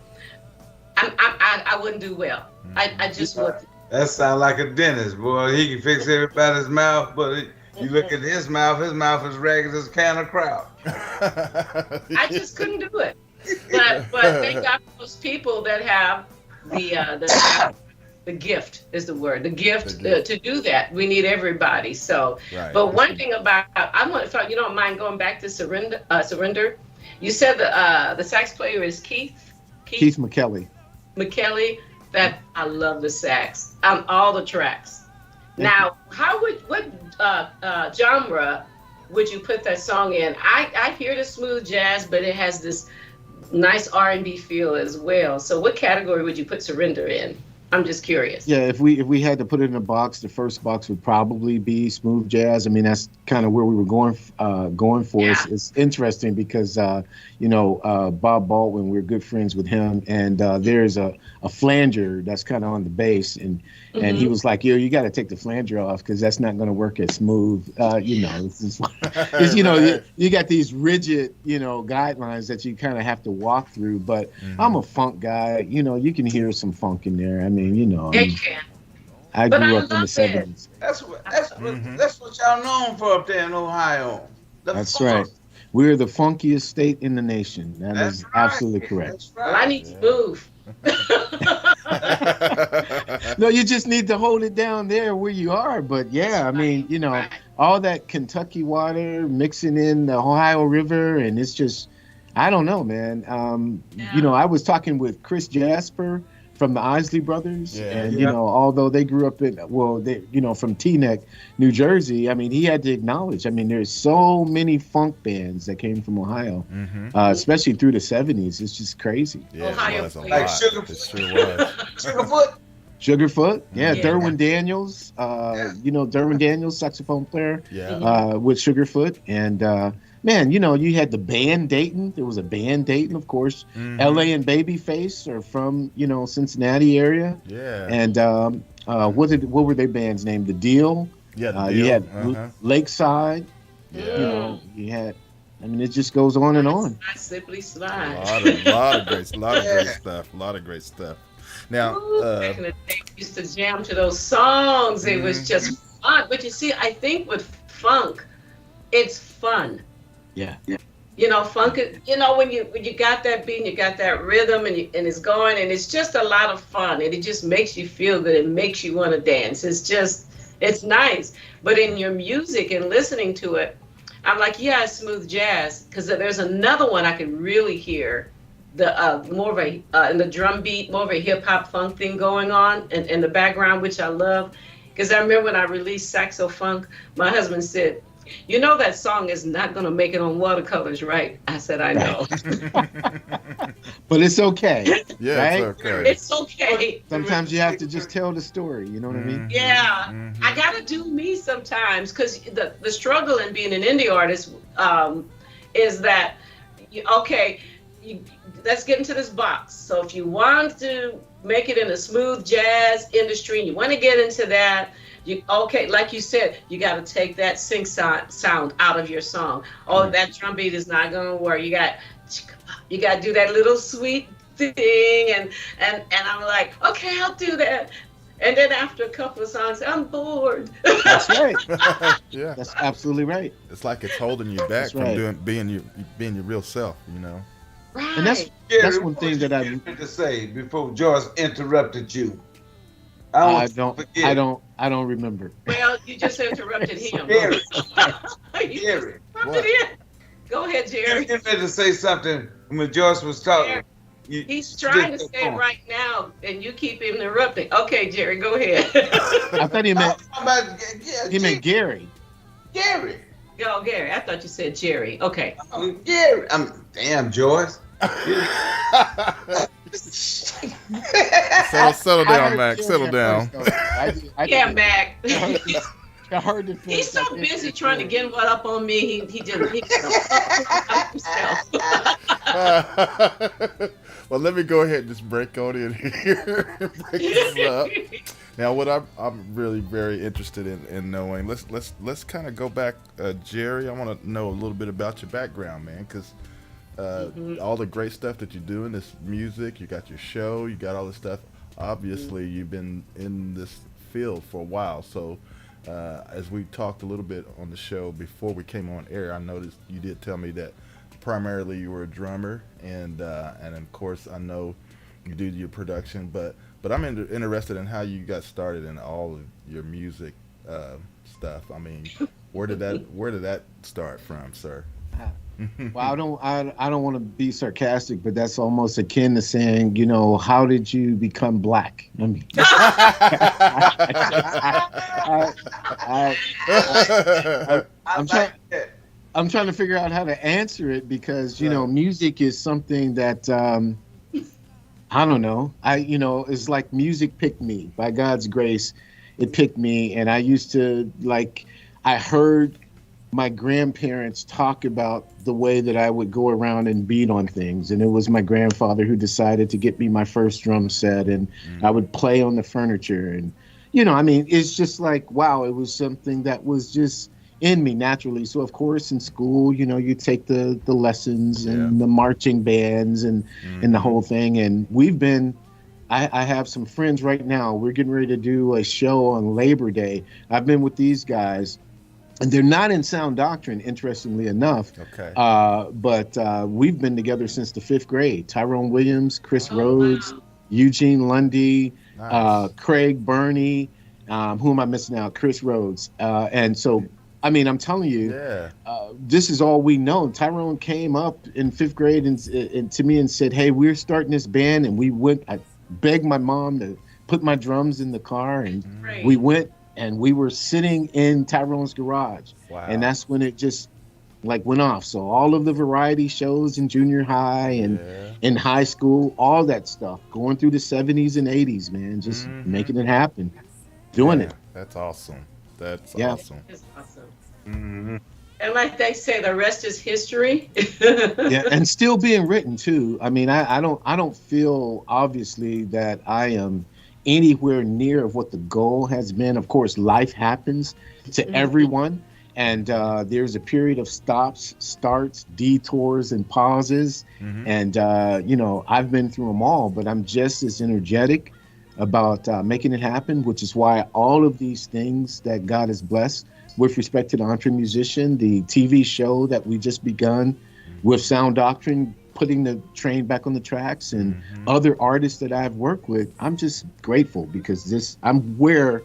I wouldn't do well. I just wouldn't.
That sounds like a dentist, boy. He can fix everybody's mouth, but you look at his mouth is ragged as a can of kraut.
I just couldn't do it. But thank God for those people that have the gift is the word. The gift to do that. We need everybody. So, right. But one thing about, if you don't mind going back to Surrender, you said the sax player is Keith
McKelly.
McKelly, that I love the sax on all the tracks. Now, what genre would you put that song in? I hear the smooth jazz, but it has this nice R&B feel as well. So what category would you put Surrender in? I'm just curious.
Yeah, if we had to put it in a box, the first box would probably be smooth jazz. I mean, that's kind of where we were going for. Yeah. It's interesting because Bob Baldwin, we're good friends with him, and there's a flanger that's kind of on the bass, and he was like, you got to take the flanger off because that's not going to work as smooth. You got these rigid guidelines that you kind of have to walk through. But I'm a funk guy. You can hear some funk in there. I mean, I grew up in the 70s.
That's what y'all known for up there in Ohio.
That's right. We're the funkiest state in the nation. That's right. Absolutely correct.
That's right.
Well, I need to move.
No, you just need to hold it down there where you are. But yeah, I mean, all that Kentucky water mixing in the Ohio River, and it's just, I don't know, man. I was talking with Chris Jasper from the Isley Brothers, and although they grew up from Teaneck, New Jersey, I mean, he had to acknowledge, there's so many funk bands that came from Ohio, especially through the 70s. It's just crazy.
Yeah,
Ohio,
it was a lot.
Sugarfoot.
Sugarfoot, Derwin Daniels, Derwin Daniels, saxophone player, with Sugarfoot, and man, you had the band Dayton. There was a band Dayton, of course. L.A. and Babyface are from Cincinnati area. Yeah. And what were their bands named? The Deal. Yeah. The Deal. You had Lakeside.
Yeah.
You had. It just goes on and on.
Slippery Slide.
A lot of great stuff. A lot of great stuff. Now,
back in the day, we used to jam to those songs. It was just fun. But you see, I think with funk, it's fun.
Yeah.
Funk. When you got that beat, and you got that rhythm, and it's going, and it's just a lot of fun, and it just makes you feel good. It makes you want to dance. It's nice. But in your music and listening to it, I'm like, it's smooth jazz, because there's another one I can really hear the more of a in the drum beat, more of a hip hop funk thing going on in the background, which I love. Because I remember when I released Saxo Funk, my husband said, that song is not going to make it on Watercolors, right? I said, I know.
But it's okay.
Yeah,
right?
it's okay.
It's okay.
Sometimes you have to just tell the story. You know what I mean?
Yeah. I got to do me sometimes, because the struggle in being an indie artist is that, let's get into this box. So if you want to make it in a smooth jazz industry, and you want to get into that, like you said, you got to take that sync sound out of your song. Oh, that drum beat is not going to work. You got to do that little sweet thing, and I'm like, okay, I'll do that. And then after a couple of songs, I'm bored.
That's right.
Yeah,
That's absolutely right.
it's like it's holding you back
That's
from
right.
being your real self. You know.
And
Right.
that's
Gary,
one
what
thing
was
that
you
I
getting to say before Joyce interrupted you? I
I
want you to
don't
forget.
I don't remember.
Well, you just interrupted him.
Gary,
You just
Gary,
interrupted him. Go ahead,
you
Jerry.
getting ready to say something when Joyce was talking.
He's
You
trying to
slipped
say
up
it
on.
right now, and you keep interrupting. Okay, Jerry, go ahead.
I thought he meant
He
Gary.
Gary.
Yo, Gary, I thought you said Jerry. Okay.
Gary. Damn, Joyce.
Settle
I
down,
heard
Mac.
Gary
Settle
at
down.
first, though.
Yeah, Mac.
I heard it.
He's so busy trying to get what up on me. He got himself.
Well, let me go ahead and just break on in here and break this up. Now, what I'm really very interested in knowing, let's kind of go back, Jerry. I want to know a little bit about your background, man, because all the great stuff that you're doing, this music, you got your show, you got all this stuff. Obviously, you've been in this field for a while. So, as we talked a little bit on the show before we came on air, I noticed you did tell me that primarily you were a drummer, and of course I know you do your production, but I'm interested in how you got started in all of your music stuff. I mean, where did that start from, sir?
Well, I don't want to be sarcastic, but that's almost akin to saying, how did you become black? I mean, I'm trying to figure out how to answer it because music is something that I don't know. It's like music picked me. By God's grace, it picked me, and I used to I heard my grandparents talk about the way that I would go around and beat on things. And it was my grandfather who decided to get me my first drum set, and I would play on the furniture. And, it's just like, wow, it was something that was just in me naturally. So, of course, in school, you take the lessons and the marching bands and the whole thing. And I have some friends right now. We're getting ready to do a show on Labor Day. I've been with these guys. And they're not in sound doctrine, interestingly enough.
Okay.
But we've been together since the 5th grade. Tyrone Williams, Chris Rhodes, Eugene Lundy,
Nice.
Craig Burney. Who am I missing out? Chris Rhodes. And so, I'm telling you, this is all we know. Tyrone came up in 5th grade and to me and said, "Hey, we're starting this band." And we went. I begged my mom to put my drums in the car, and we went. And we were sitting in Tyrone's garage.
Wow.
And that's when it just went off. So all of the variety shows in junior high and in high school, all that stuff, going through the 70s and 80s, man, just making it happen, doing it.
That's awesome. That's
Yeah.
awesome.
It's awesome. And like they say, the rest is history.
Yeah, and still being written too. I don't feel obviously that I am anywhere near of what the goal has been. Of course, life happens to everyone, and there's a period of stops, starts, detours, and pauses. And I've been through them all, but I'm just as energetic about making it happen, which is why all of these things that God has blessed with respect to the Entre Musician, the TV show that we just begun with Sound Doctrine, putting the train back on the tracks, and other artists that I've worked with, I'm just grateful because I'm where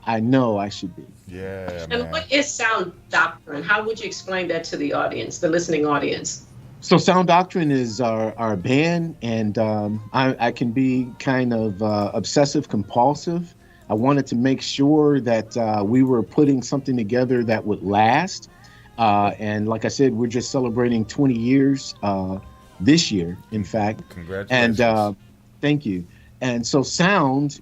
I know I should be.
Yeah,
And
man.
what is sound doctrine? How would you explain that to the audience, the listening audience?
So Sound Doctrine is our band, and I can be kind of obsessive compulsive. I wanted to make sure that we were putting something together that would last. And like I said, we're just celebrating 20 years this year, in fact.
Congratulations.
And thank you. And so sound,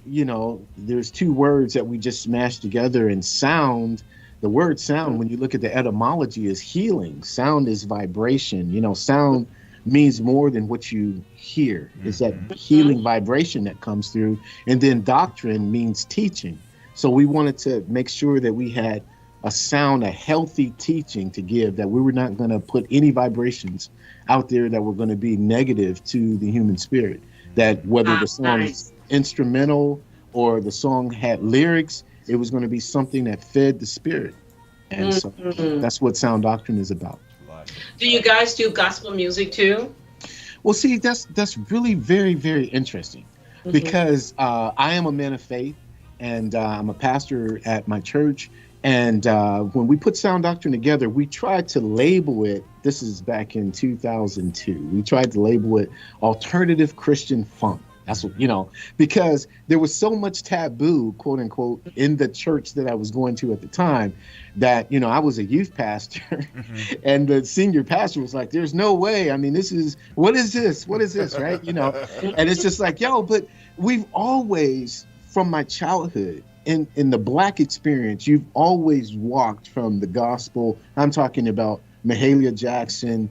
there's two words that we just smashed together. And sound, the word sound, when you look at the etymology, is healing. Sound is vibration. Sound means more than what you hear. It's that healing vibration that comes through. And then doctrine means teaching. So we wanted to make sure that we had a healthy teaching to give, that we were not going to put any vibrations out there that were going to be negative to the human spirit. That whether the song is instrumental or the song had lyrics, it was going to be something that fed the spirit. And so that's what sound doctrine is about.
Do you guys do gospel music too?
Well, see, that's really very, very interesting because I am a man of faith, and I'm a pastor at my church. And when we put sound doctrine together, we tried to label it. This is back in 2002. We tried to label it alternative Christian funk. That's what, because there was so much taboo, quote unquote, in the church that I was going to at the time that, I was a youth pastor and the senior pastor was like, there's no way. I mean, what is this? What is this? Right. And it's just like, but we've always, from my childhood, in the Black experience, you've always walked from the gospel. I'm talking about Mahalia Jackson,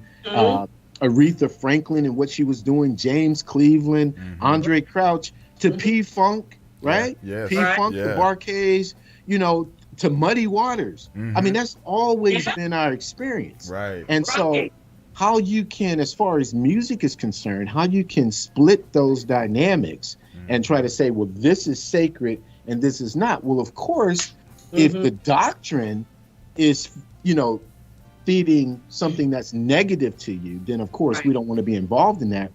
Aretha Franklin and what she was doing, James Cleveland, Andre Crouch, to P-Funk, right?
Yeah.
P-Funk, the Barcades, to Muddy Waters. I mean, that's always been our experience.
Right.
And so how you can, as far as music is concerned, how you can split those dynamics and try to say, well, this is sacred and this is not. Well, of course, if the doctrine is, feeding something that's negative to you, then of course we don't want to be involved in that.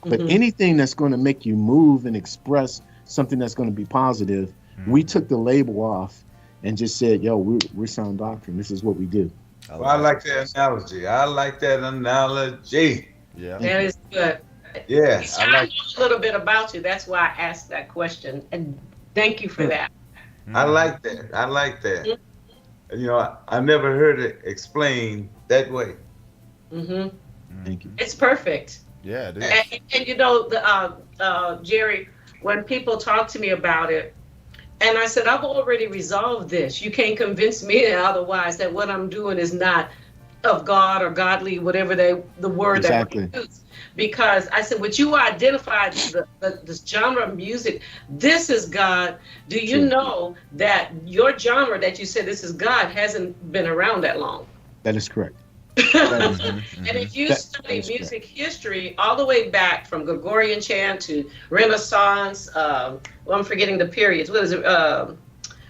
But anything that's going to make you move and express something that's going to be positive, we took the label off and just said, we're sound doctrine. This is what we do.
I like that analogy.
Yeah.
That is good.
Yeah.
I know a little bit about you. That's why I asked that question. And thank you for that.
I like that. I never heard it explained that way.
Thank you.
It's perfect.
Yeah, it is.
And Jerry, when people talk to me about it, and I said, I've already resolved this. You can't convince me otherwise that what I'm doing is not of God or godly, whatever the word that we use. Because I said, what you identified this genre of music, this is God. Do you know that your genre that you said this is God hasn't been around that long?
That is correct.
And if you study music history all the way back from Gregorian chant to Renaissance, I'm forgetting the periods. What is it?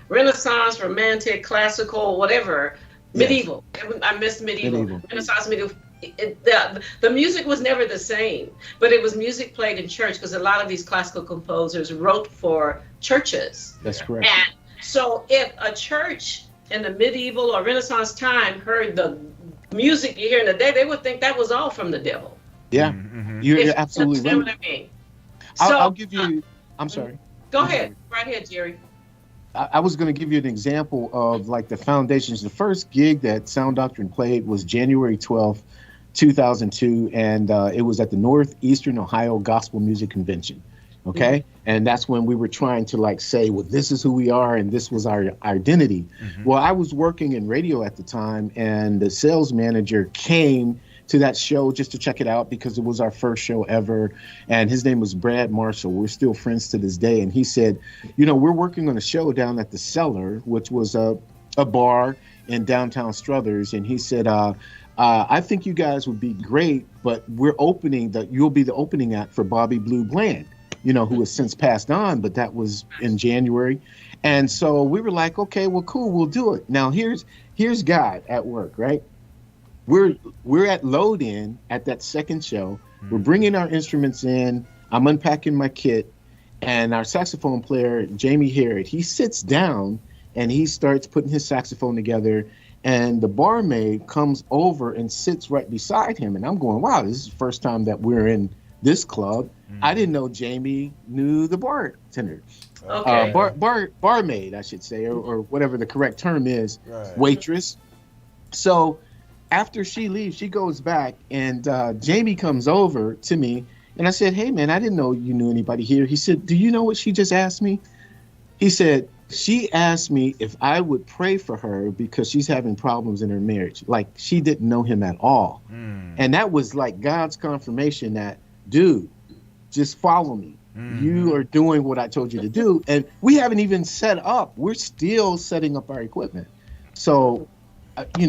Renaissance, Romantic, Classical, whatever. Medieval. I missed medieval. Renaissance, medieval. The music was never the same, but it was music played in church because a lot of these classical composers wrote for churches.
That's correct.
And so if a church in the medieval or Renaissance time heard the music you hear today, they would think that was all from the devil.
Yeah, you're absolutely right.
What I mean.
I'll give you, I'm sorry.
Go ahead. Right ahead, Jerry.
I was going to give you an example of like the foundations. The first gig that Sound Doctrine played was January 12th, 2002, and it was at the Northeastern Ohio Gospel Music Convention. Okay. And that's when we were trying to say, well, this is who we are and this was our identity. Well, I was working in radio at the time, and the sales manager came to that show just to check it out because it was our first show ever. And his name was Brad Marshall. We're still friends to this day. And he said, we're working on a show down at the Cellar, which was a bar in downtown Struthers. And he said, I think you guys would be great, but you'll be the opening act for Bobby Blue Bland, who has since passed on, but that was in January. And so we were like, okay, well, cool, we'll do it. Now here's God at work, right? We're at load in at that second show. We're bringing our instruments in. I'm unpacking my kit, and our saxophone player, Jamie Harrod, he sits down and he starts putting his saxophone together. And the barmaid comes over and sits right beside him. And I'm going, wow, this is the first time that we're in this club. I didn't know Jamie knew the bartender.
Okay.
Barmaid, I should say, or whatever the correct term is, waitress. So after she leaves, she goes back, and Jamie comes over to me. And I said, hey, man, I didn't know you knew anybody here. He said, do you know what she just asked me? He said, she asked me if I would pray for her because she's having problems in her marriage. Like, she didn't know him at all. And that was like God's confirmation that, dude, just follow me. You are doing what I told you to do. And we haven't even set up. We're still setting up our equipment. So, you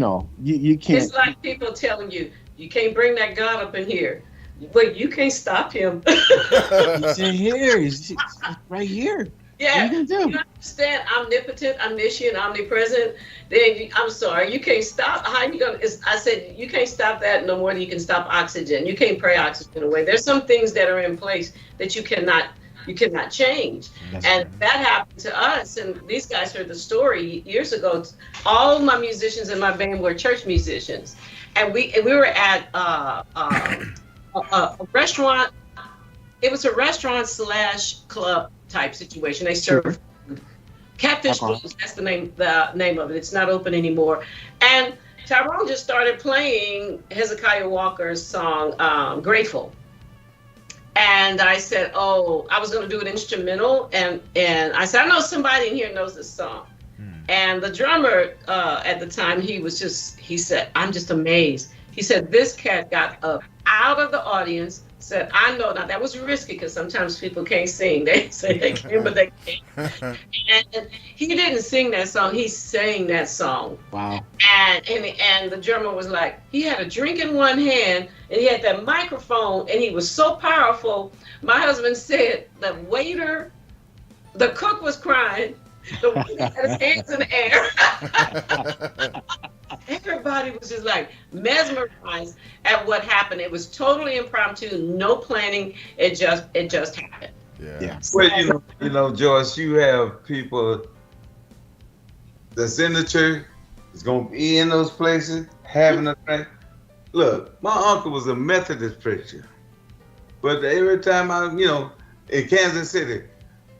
can't.
It's like people telling you, you can't bring that God up in here. But you can't stop him.
He's in here. He's right here.
Yeah,
What are you gonna do?
you understand omnipotent, omniscient, omnipresent. I'm sorry, you can't stop. How you gonna? I said you can't stop that no more than you can stop oxygen. You can't pray oxygen away. There's some things that are in place that you cannot change. And that happened to us. And these guys heard the story years ago. All my musicians in my band were church musicians, and we were at a restaurant. It was a restaurant / club type situation. They served Catfish Blues. That's the name of it. It's not open anymore. And Tyrone just started playing Hezekiah Walker's song, Grateful. And I said, oh, I was going to do an instrumental. And I said, I know somebody in here knows this song. And the drummer at the time, he said, I'm just amazed. He said, this cat got up out of the audience, said, I know. Now, that was risky because sometimes people can't sing. They say they can, but they can't. And he didn't sing that song. He sang that song.
Wow.
And the drummer was like, he had a drink in one hand, and he had that microphone, and he was so powerful. My husband said the cook was crying. The waiter had his hands in the air. Everybody was just like mesmerized at what happened. It was totally impromptu, no planning. It just happened.
Yeah.
Well, you know, Joyce, you have people that's in the church, that's gonna be in those places, having a drink. Look, my uncle was a Methodist preacher, but every time in Kansas City,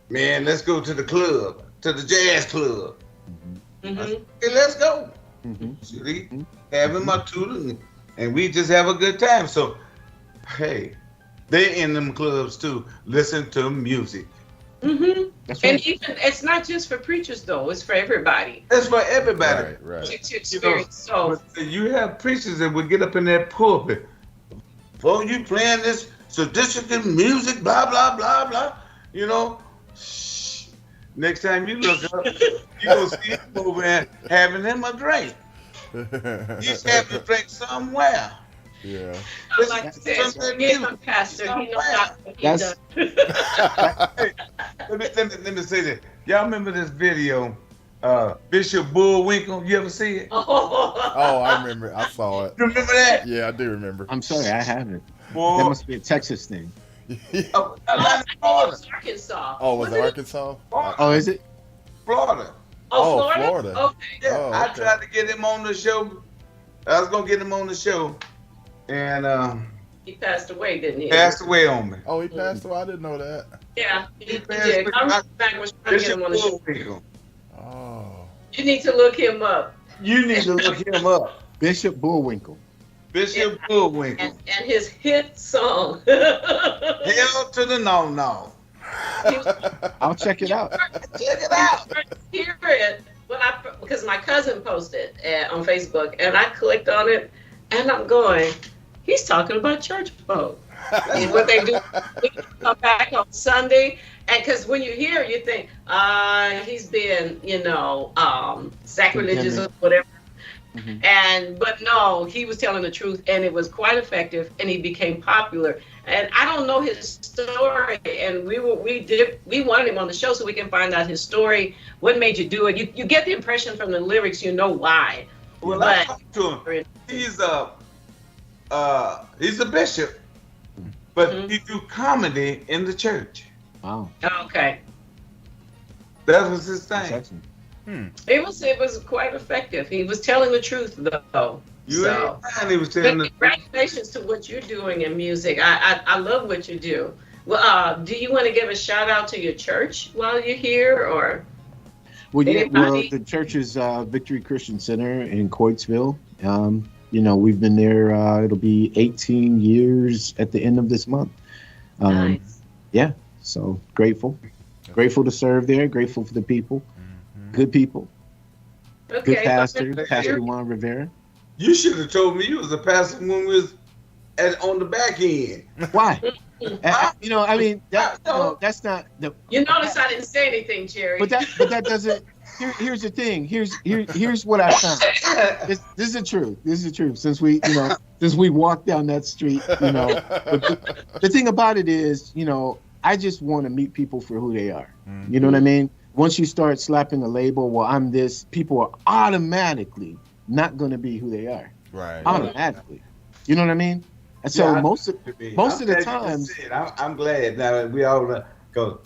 man, let's go to the club, to the jazz club.
Mm-hmm.
I said, hey, let's go. Having my tutor, and we just have a good time. So, hey, they're in them clubs too. Listen to music.
Mm-hmm.
That's right.
And even it's not just for preachers though; it's for everybody.
That's for everybody.
Right.
To experience. So
but you have preachers that would get up in that pulpit. Well, you playing this sadistic music, blah blah blah blah. You know, shh. Next time you look up, you gonna see him over there having him a drink. He's having a drink somewhere.
Yeah.
like I said, get my pastor. He knows not what he does.
Hey, let me say this. Y'all remember this video, Bishop Bullwinkle? You ever see it?
Oh, I remember. I saw it.
You remember that?
Yeah, I do remember.
I'm sorry, I haven't.
Boy.
That must be a Texas thing.
Oh,
I think it
Florida.
was Arkansas.
Oh, was it Arkansas?
Oh, is it?
Florida.
Oh,
Oh,
Florida.
Florida.
Okay.
Yeah,
Oh,
I
okay.
tried to get him on the show. I was gonna get him on the show, and
He passed away, didn't he?
passed away on me.
Oh, he passed away. I didn't know that.
Yeah, he
passed
did.
away.
I remember back was trying to get
Bishop
him on the show.
Bullwinkle.
Oh.
You need to look him up.
You need to look him up.
Bishop Bullwinkle.
Bishop Bullwinkle.
And his hit song.
Hell to the no.
I'll check it out.
Check it out.
Hear it because my cousin posted on Facebook, and I clicked on it, and I'm going, he's talking about church folk. And what they do, we come back on Sunday, and because when you hear it, you think, he's been, sacrilegious or whatever. But no, he was telling the truth, and it was quite effective, and he became popular. And I don't know his story, and we wanted him on the show so we can find out his story. What made you do it? You get the impression from the lyrics, you know why.
Well,
But-
I talked to him. He's a bishop, but he do comedy in the church.
Wow.
Okay,
That was his
That's
thing.
excellent.
it was quite effective. He was telling the truth though.
You
So.
ain't lying, he was telling
But
the
congratulations to what you're doing in music. I love what you do. Well, do you want to give a shout out to your church while you're here, or?
Well, yeah,
Anybody?
the church is Victory Christian Center in Coatesville. We've been there. It'll be 18 years at the end of this month.
Nice.
Yeah, so grateful to serve there. Grateful for the people, good people, good
Okay.
pastor, Pastor Juan Rivera.
You should have told me you was a pastor when we was on the back end.
Why? That's not the.
You notice I didn't say anything, Jerry.
But that doesn't. Here's the thing. Here's what I found. This is the truth. This is the truth. Since we walked down that street, the thing about it is, I just want to meet people for who they are. You know what I mean? Once you start slapping a label, well, I'm this, people are automatically not going to be who they are.
Right.
Automatically. You know what I mean? And so most of the times,
I'm glad now that we all go.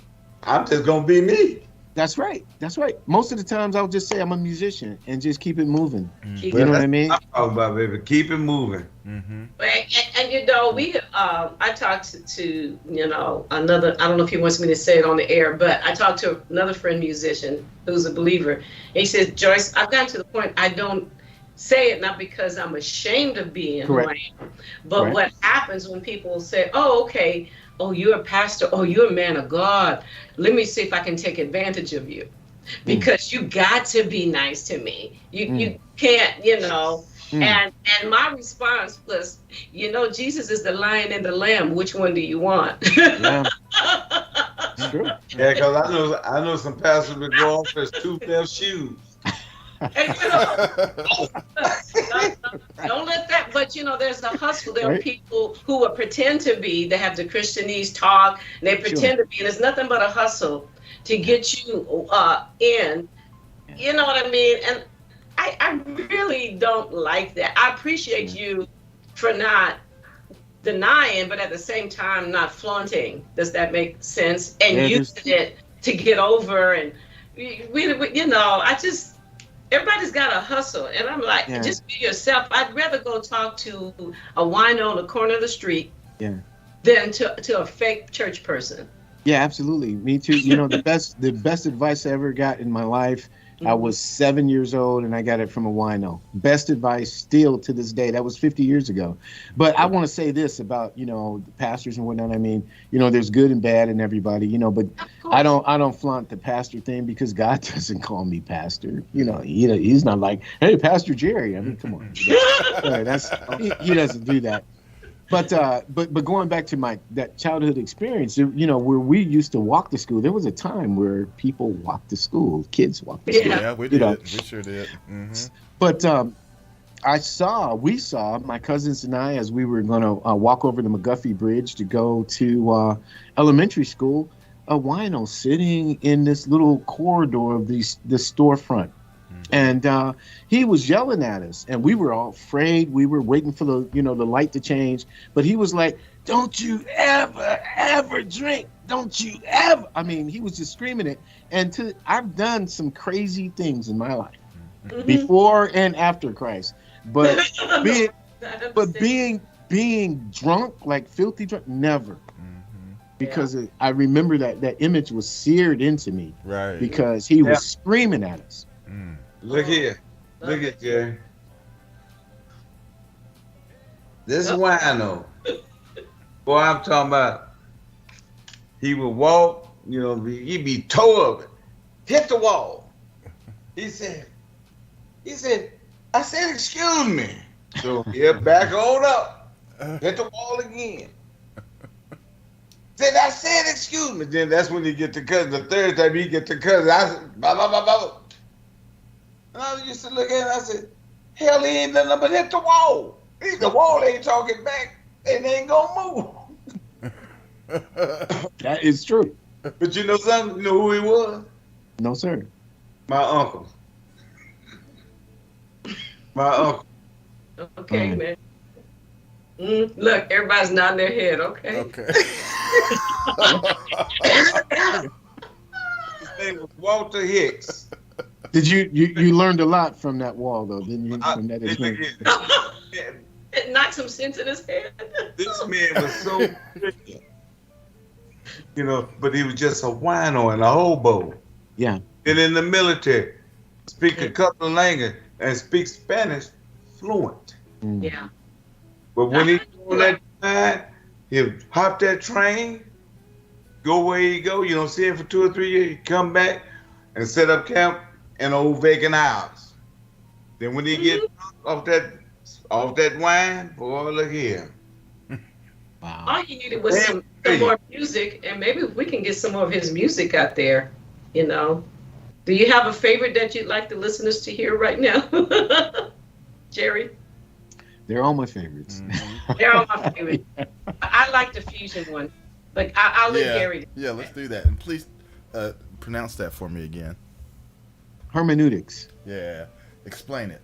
I'm just gonna be me.
That's right. That's right. Most of the times, I'll just say I'm a musician and just keep it moving.
Keep
You know what I mean?
I'm talking about, baby. Keep it moving.
And you know, I talked to another. I don't know if he wants me to say it on the air, but I talked to another friend musician who's a believer. And he says, Joyce, I've gotten to the point I don't say it not because I'm ashamed of being who I am, but what happens when people say, "Oh, okay, oh, you're a pastor, oh, you're a man of God. Let me see if I can take advantage of you, because you got to be nice to me. You can't, And my response was, Jesus is the lion and the lamb. Which one do you want?
Yeah. It's true.
Yeah, because I know some pastors would go off as two pair of shoes.
And, don't let that. But there's a hustle. There are people who will pretend to be. They have the Christianese talk. And they pretend to be, and it's nothing but a hustle to get you in. You know what I mean? And I really don't like that. I appreciate you for not denying, but at the same time not flaunting. Does that make sense? And using it to get over. And everybody's got a hustle, and I'm like, just be yourself. I'd rather go talk to a wino on the corner of the street than to a fake church person.
Yeah, absolutely. Me too. The best advice I ever got in my life, I was 7 years old, and I got it from a wino. Best advice still to this day. That was 50 years ago. But I want to say this about, the pastors and whatnot. I mean, there's good and bad in everybody, but I don't flaunt the pastor thing, because God doesn't call me pastor. He's not like, hey, Pastor Jerry. I mean, come on. He doesn't do that. But going back to that childhood experience, where we used to walk to school, there was a time where people walked to school, kids walked to school.
Yeah, we did. We sure did.
But we saw my cousins and I, as we were going to walk over the McGuffey Bridge to go to elementary school, a wino sitting in this little corridor of this storefront. And he was yelling at us, and we were all afraid. We were waiting for the light to change. But he was like, "Don't you ever drink. Don't you ever." I mean, he was just screaming it. And I've done some crazy things in my life, before and after Christ. But being drunk, like filthy drunk, never. Because I remember that image was seared into me.
Right.
Because he was screaming at us.
Look here. Look at Jerry. This wino. Boy, I'm talking about. He would walk, he'd be toe up, hit the wall. He said, I said, excuse me. So back on up. Hit the wall again. Said, I said, excuse me. Then that's when he get to cousin. The third time he get to cousin, I said, blah, blah, blah, blah. And I used to look at him, I said, hell, he ain't nothing but hit the wall. The wall ain't talking back, and they ain't gonna move.
That is true.
But you know something? You know who he was?
No, sir.
My uncle. My uncle.
Okay, man. Look, everybody's nodding their head. Okay.
His name was Walter Hicks.
Did you learned a lot from that wall, though, didn't you? From that experience?
It knocked some sense in his head.
This man was so pretty. But he was just a wino and a hobo.
Yeah.
And in the military, speak a couple of languages and speak Spanish fluent.
Yeah.
But when he on that time, he'll hop that train, go where he go. You don't see him for 2 or 3 years. He come back and set up camp in old vacant house. Then when he get off that wine, boy, look here.
Wow.
All you needed was some more music, and maybe we can get some more of his music out there. Do you have a favorite that you'd like the listeners to hear right now, Jerry?
They're all my favorites.
They're all my favorite. I like the fusion one. But I'll let
Yeah,
Gary.
yeah. Let's do that, and please pronounce that for me again.
Hermeneutics.
Yeah, explain it.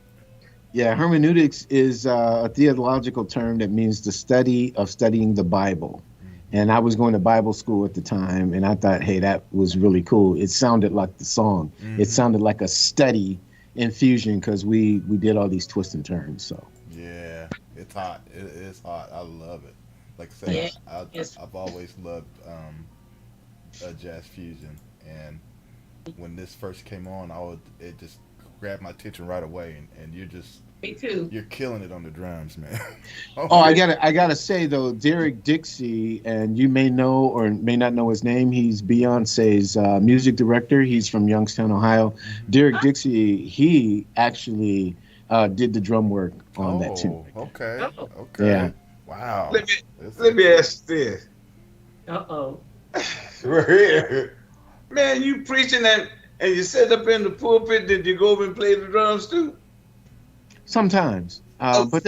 Yeah, hermeneutics is a theological term that means the study of studying the Bible. And I was going to Bible school at the time, and I thought, hey, that was really cool. It sounded like the song. It sounded like a study infusion because we did all these twists and turns. So
Yeah, it's hot. It is hot. I love it. Like I
Yeah,
said,
yes.
I've always loved jazz fusion, and when this first came on, it just grabbed my attention right away, and
Me too.
you're killing it on the drums, man.
Oh, I gotta say though, Derek Dixie, and you may know or may not know his name. He's Beyonce's music director. He's from Youngstown, Ohio. Derek Dixie, he actually did the drum work on that too.
Okay.
Oh.
Okay.
Yeah.
Wow.
Let me ask you this.
Uh-oh.
Right here. Man, you preaching and you sit up in the pulpit, did you go over and play the drums too?
Sometimes, but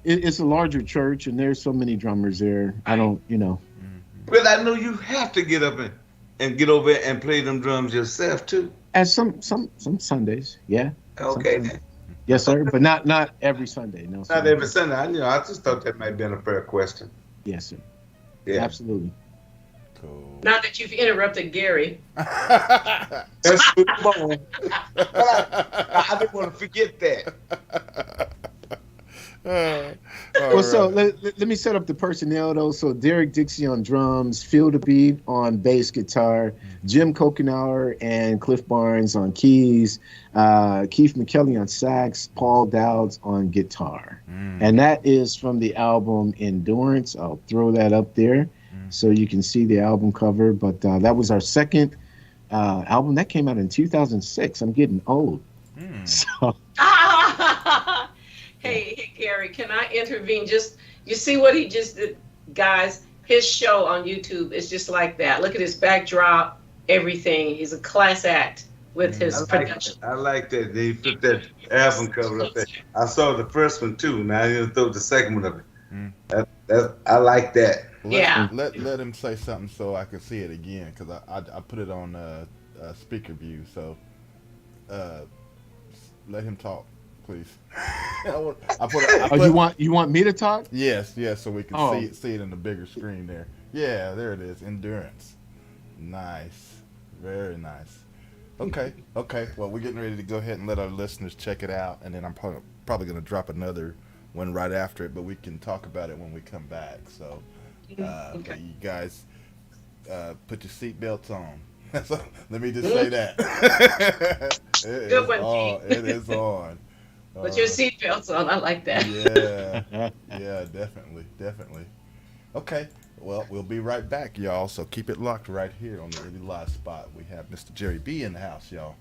it's a larger church, and there's so many drummers there. I don't,
But I know you have to get up and get over and play them drums yourself too.
As some Sundays, yeah.
Okay.
Sundays. Yes, sir, but not every Sunday. No,
Not every Sunday. I just thought that might have been a fair question.
Yes, sir.
Yeah.
Absolutely.
Cool.
Now that you've interrupted Gary.
Let's move on. I didn't want to forget that.
So let me set up the personnel though. So Derek Dixie on drums, Phil DeBeat on bass guitar, Jim Kokenauer and Cliff Barnes on keys, Keith McKelly on sax, Paul Dowds on guitar. And that is from the album Endurance. I'll throw that up there so you can see the album cover. But that was our second album that came out in 2006. I'm getting old. So.
Hey, Gary, can I intervene? You see what he just did, guys? His show on YouTube is just like that. Look at his backdrop, everything. He's a class act with his production.
I like that. They put that album cover up there. I saw the first one too. Now you throw the second one up there. I like that.
Let him say something so I can see it again, because I put it on speaker view. So let him talk, please.
You want me to talk?
Yes, so we can see it in the bigger screen there. Yeah, there it is. Endurance. Nice. Very nice. Okay. Well, we're getting ready to go ahead and let our listeners check it out, and then I'm probably going to drop another one right after it, but we can talk about it when we come back. So, you guys put your seatbelts on. So, let me just say that.
Good one, G.
It is on.
Put your seatbelts on. I like that.
Yeah, definitely. Okay, well, we'll be right back, y'all. So keep it locked right here on the Early Live Spot. We have Mr. Jere B in the house, y'all.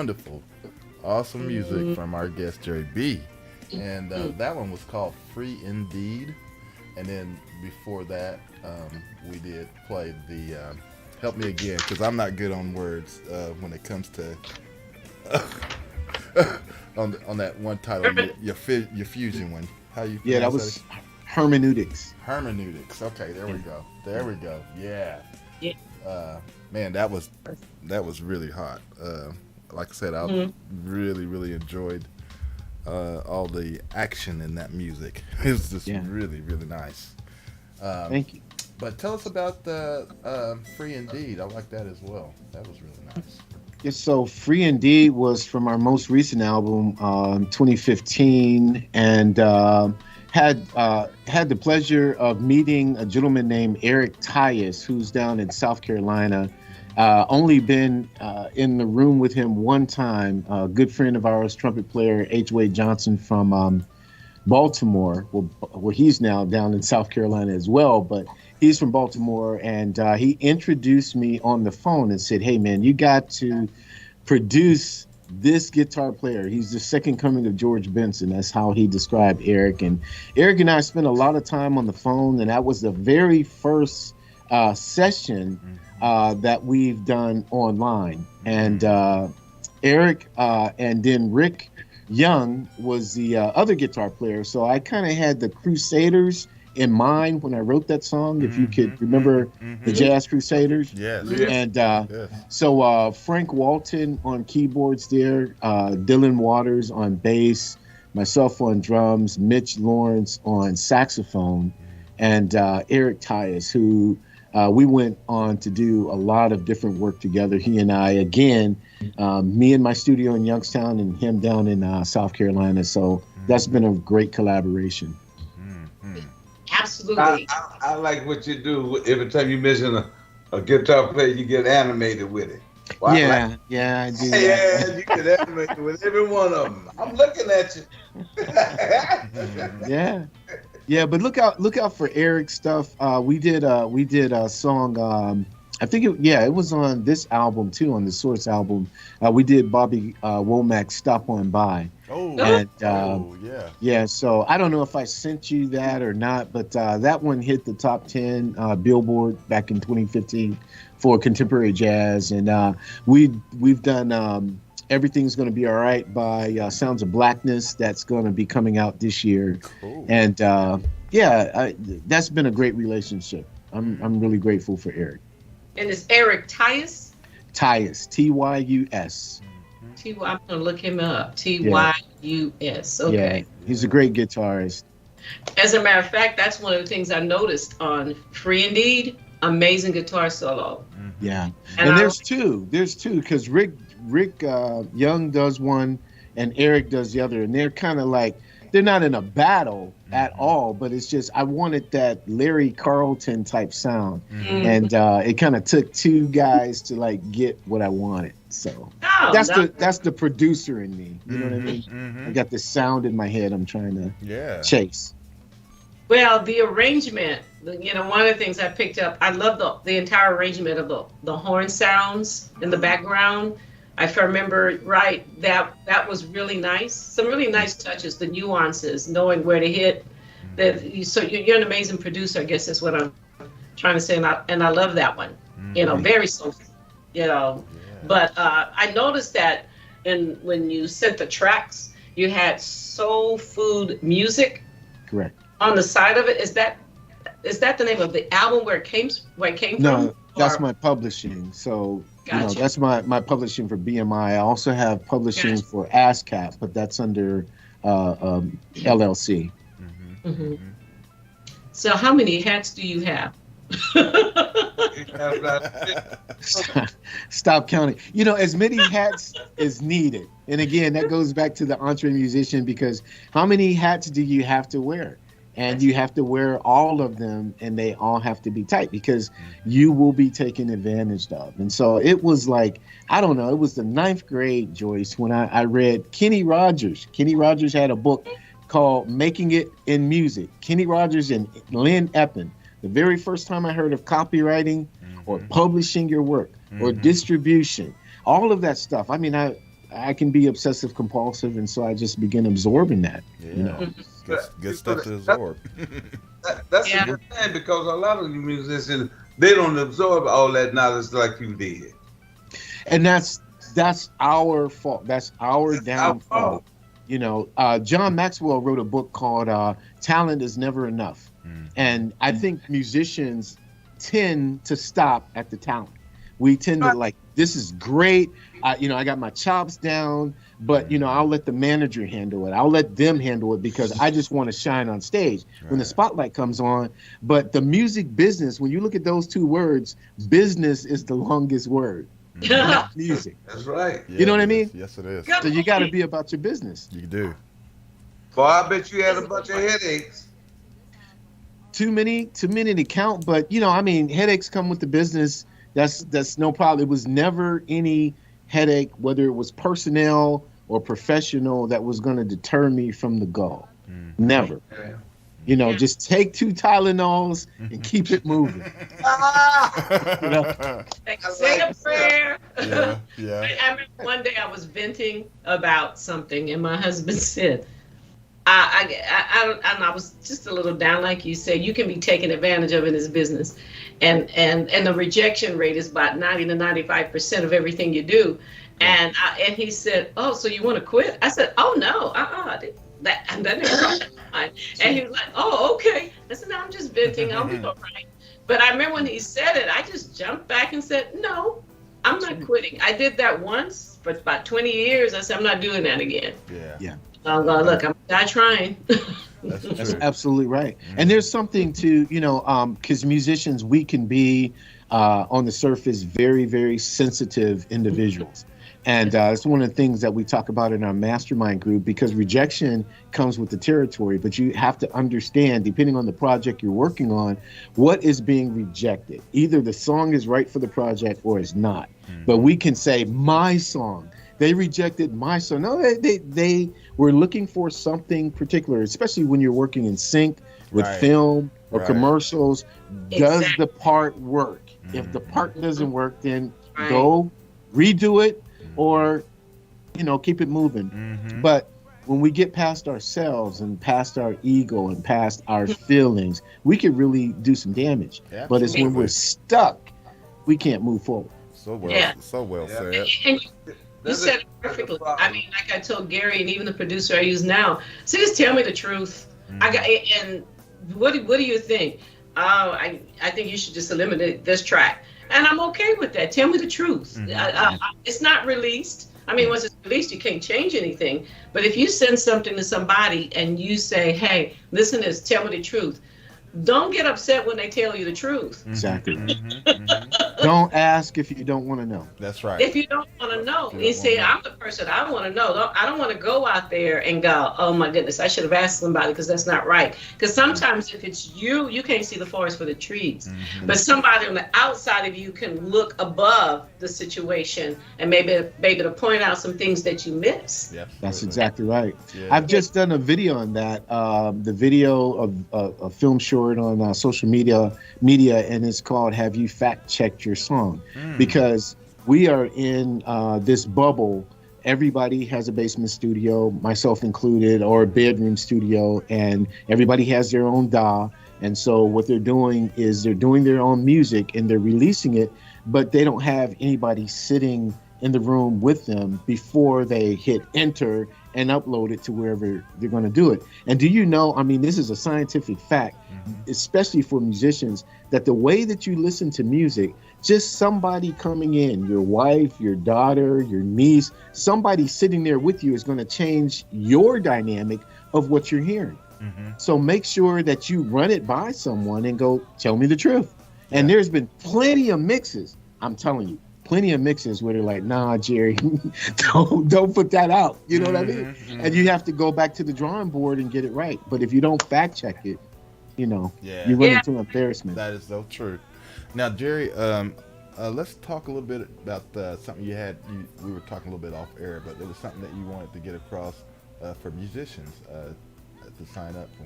wonderful, awesome music from our guest Jere B, and that one was called "Free Indeed," and then before that, we did play the "Help Me Again" because I'm not good on words when it comes to on that one title, your fusion one. How you?
Yeah, that was hermeneutics.
Hermeneutics. Okay, there we go. There we go. Yeah.
Yeah.
Man, that was really hot. Like I said, I really enjoyed all the action in that music. It was just really nice.
Thank you.
But tell us about the Free Indeed. I like that as well. That was really nice.
Yes, so Free Indeed was from our most recent album, 2015, and had the pleasure of meeting a gentleman named Eric Tyus, who's down in South Carolina. Only been in the room with him one time. A good friend of ours, trumpet player H. Wade Johnson from Baltimore. Well, he's now down in South Carolina as well, but he's from Baltimore, and he introduced me on the phone and said, "Hey, man, you got to produce this guitar player. He's the second coming of George Benson." That's how he described Eric. And Eric and I spent a lot of time on the phone, and that was the very first session that we've done online. And Eric and then Rick Young was the other guitar player. So I kind of had the Crusaders in mind when I wrote that song, if you could remember the Jazz Crusaders.
Yes.
And so Frank Walton on keyboards there, Dylan Waters on bass, myself on drums, Mitch Lawrence on saxophone, and Eric Tyus, who we went on to do a lot of different work together. He and I, again, me in my studio in Youngstown and him down in South Carolina. So that's been a great collaboration.
Absolutely.
I like what you do. Every time you mention a guitar player, you get animated with it. Well,
I do.
Yeah, you get animated with every one of them. I'm looking at you.
Yeah, but look out for Eric's stuff. We did a song. I think it was on this album too, on the Source album. We did Bobby Womack's "Stop On By." Yeah. So I don't know if I sent you that or not, but that one hit the top 10 Billboard back in 2015 for contemporary jazz, and we've done "Everything's Gonna Be All Right" by Sounds of Blackness. That's going to be coming out this year, and that's been a great relationship. I'm really grateful for Eric.
And it's Eric Tyus?
Tyus, Tyus.
I'm going to look him up. Tyus. Okay.
Yeah, he's a great guitarist.
As a matter of fact, that's one of the things I noticed on Free Indeed. Amazing guitar solo.
Yeah. And there's two, because Rick Young does one and Eric does the other. And they're kind of like, they're not in a battle at all, but it's just, I wanted that Larry Carlton type sound. And it kind of took two guys to like get what I wanted. So that's the producer in me. You know what I mean? I got this sound in my head I'm trying to chase.
Well, the arrangement, one of the things I picked up, I love the entire arrangement of the horn sounds in the background. If I remember right, that was really nice. Some really nice touches, the nuances, knowing where to hit. So you're an amazing producer, I guess is what I'm trying to say, and I love that one. Very soulful. But I noticed that when you sent the tracks, you had soul food music.
Correct.
On the side of it. Is that the name of the album where it came from?
No, that's my publishing. So
Gotcha.
that's my publishing for BMI. I also have publishing for ASCAP, but that's under LLC.
So how many hats do you have?
Stop counting. As many hats as needed. And again, that goes back to the entre musician, because how many hats do you have to wear? And you have to wear all of them, and they all have to be tight, because you will be taken advantage of. And so it was like, I don't know, it was the 9th grade, Joyce, when I read Kenny Rogers. Kenny Rogers had a book called Making It in Music. Kenny Rogers and Lynn Eppin. The very first time I heard of copywriting or publishing your work or distribution, all of that stuff. I mean, I can be obsessive compulsive, and so I just begin absorbing that.
Yeah.
You know,
Good stuff to absorb.
That's
Yeah.
a good thing because a lot of you musicians they don't absorb all that knowledge like you did.
and that's our fault. That's our downfall.
fault.
You know, John Maxwell wrote a book called "Talent Is Never Enough," and I think musicians tend to stop at the talent. We tend to like, this is great. You know, I got my chops down, but you know, I'll let the manager handle it. I'll let them handle it because I just want to shine on stage when the spotlight comes on. But the music business, when you look at those two words, business is the longest word. Not music.
That's right.
Yeah,
You know what I mean?
Yes, it is.
So you got to be about your business.
You do.
Well, I bet you had a bunch of headaches.
Too many to count. But you know, I mean, headaches come with the business. That's no problem. It was never any headache, whether it was personnel or professional, that was going to deter me from the goal. Never.
Yeah.
You know, just take 2 Tylenols and keep it moving. You know?
Say a prayer.
Yeah, yeah.
I remember one day I was venting about something, and my husband said, I was just a little down, like you said. You can be taken advantage of in this business, and the rejection rate is about 90 to 95% of everything you do. And he said, "Oh, so you want to quit?" I said, "Oh no, that didn't cross my mind." And he was like, "Oh, okay." I said, "No, I'm just venting. I'll be all right." But I remember when he said it, I just jumped back and said, "No, I'm not quitting." I did that once for about 20 years. I said, "I'm not doing that again."
Yeah.
Look, I'm not trying.
That's absolutely right. And there's something to, you know, because musicians, we can be on the surface very, very sensitive individuals. And it's one of the things that we talk about in our mastermind group, because rejection comes with the territory. But you have to understand, depending on the project you're working on, what is being rejected. Either the song is right for the project or it's not. But we can say, my song. They rejected my song. No, they were looking for something particular, especially when you're working in sync with film or commercials. Does the part work? If the part doesn't work, then go redo it or, you know, keep it moving. But when we get past ourselves and past our ego and past our feelings, we can really do some damage. But it's when we're stuck, we can't move forward.
So well said.
And you said it perfectly. I mean, like I told Gary and even the producer I use now, so just tell me the truth. And what do you think? I think you should just eliminate this track. And I'm okay with that. Tell me the truth. It's not released. I mean, once it's released, you can't change anything. But if you send something to somebody and you say, "Hey, listen to this, tell me the truth," don't get upset when they tell you the truth.
Exactly. Don't ask if you don't want to know.
That's right.
If you don't want to know, you say, "I'm the person I want to know." I don't want to go out there and go, "Oh my goodness, I should have asked somebody," because that's not right. Because sometimes if it's you can't see the forest for the trees. But somebody on the outside of you can look above the situation and maybe to point out some things that you miss.
Yep.
That's exactly right.
Yeah.
I've just done a video on that. The video of a film short on social media, and it's called "Have You Fact Checked Your Song?" Because we are in this bubble. Everybody has a basement studio, myself included, or a bedroom studio, and everybody has their own DAW. And so what they're doing is they're doing their own music and they're releasing it, but they don't have anybody sitting in the room with them before they hit enter and upload it to wherever they're going to do it. And do you know, I mean, this is a scientific fact, especially for musicians, that the way that you listen to music, just somebody coming in, your wife, your daughter, your niece, somebody sitting there with you is going to change your dynamic of what you're hearing. So make sure that you run it by someone and go, tell me the truth. And there's been plenty of mixes, I'm telling you, plenty of mixes where they're like, "Nah, Jerry, don't put that out." You know what I mean? And you have to go back to the drawing board and get it right. But if you don't fact check it, you know, you run into embarrassment.
That is so true. Now, Jerry, let's talk a little bit about something you had. We were talking a little bit off air, but there was something that you wanted to get across for musicians to sign up for.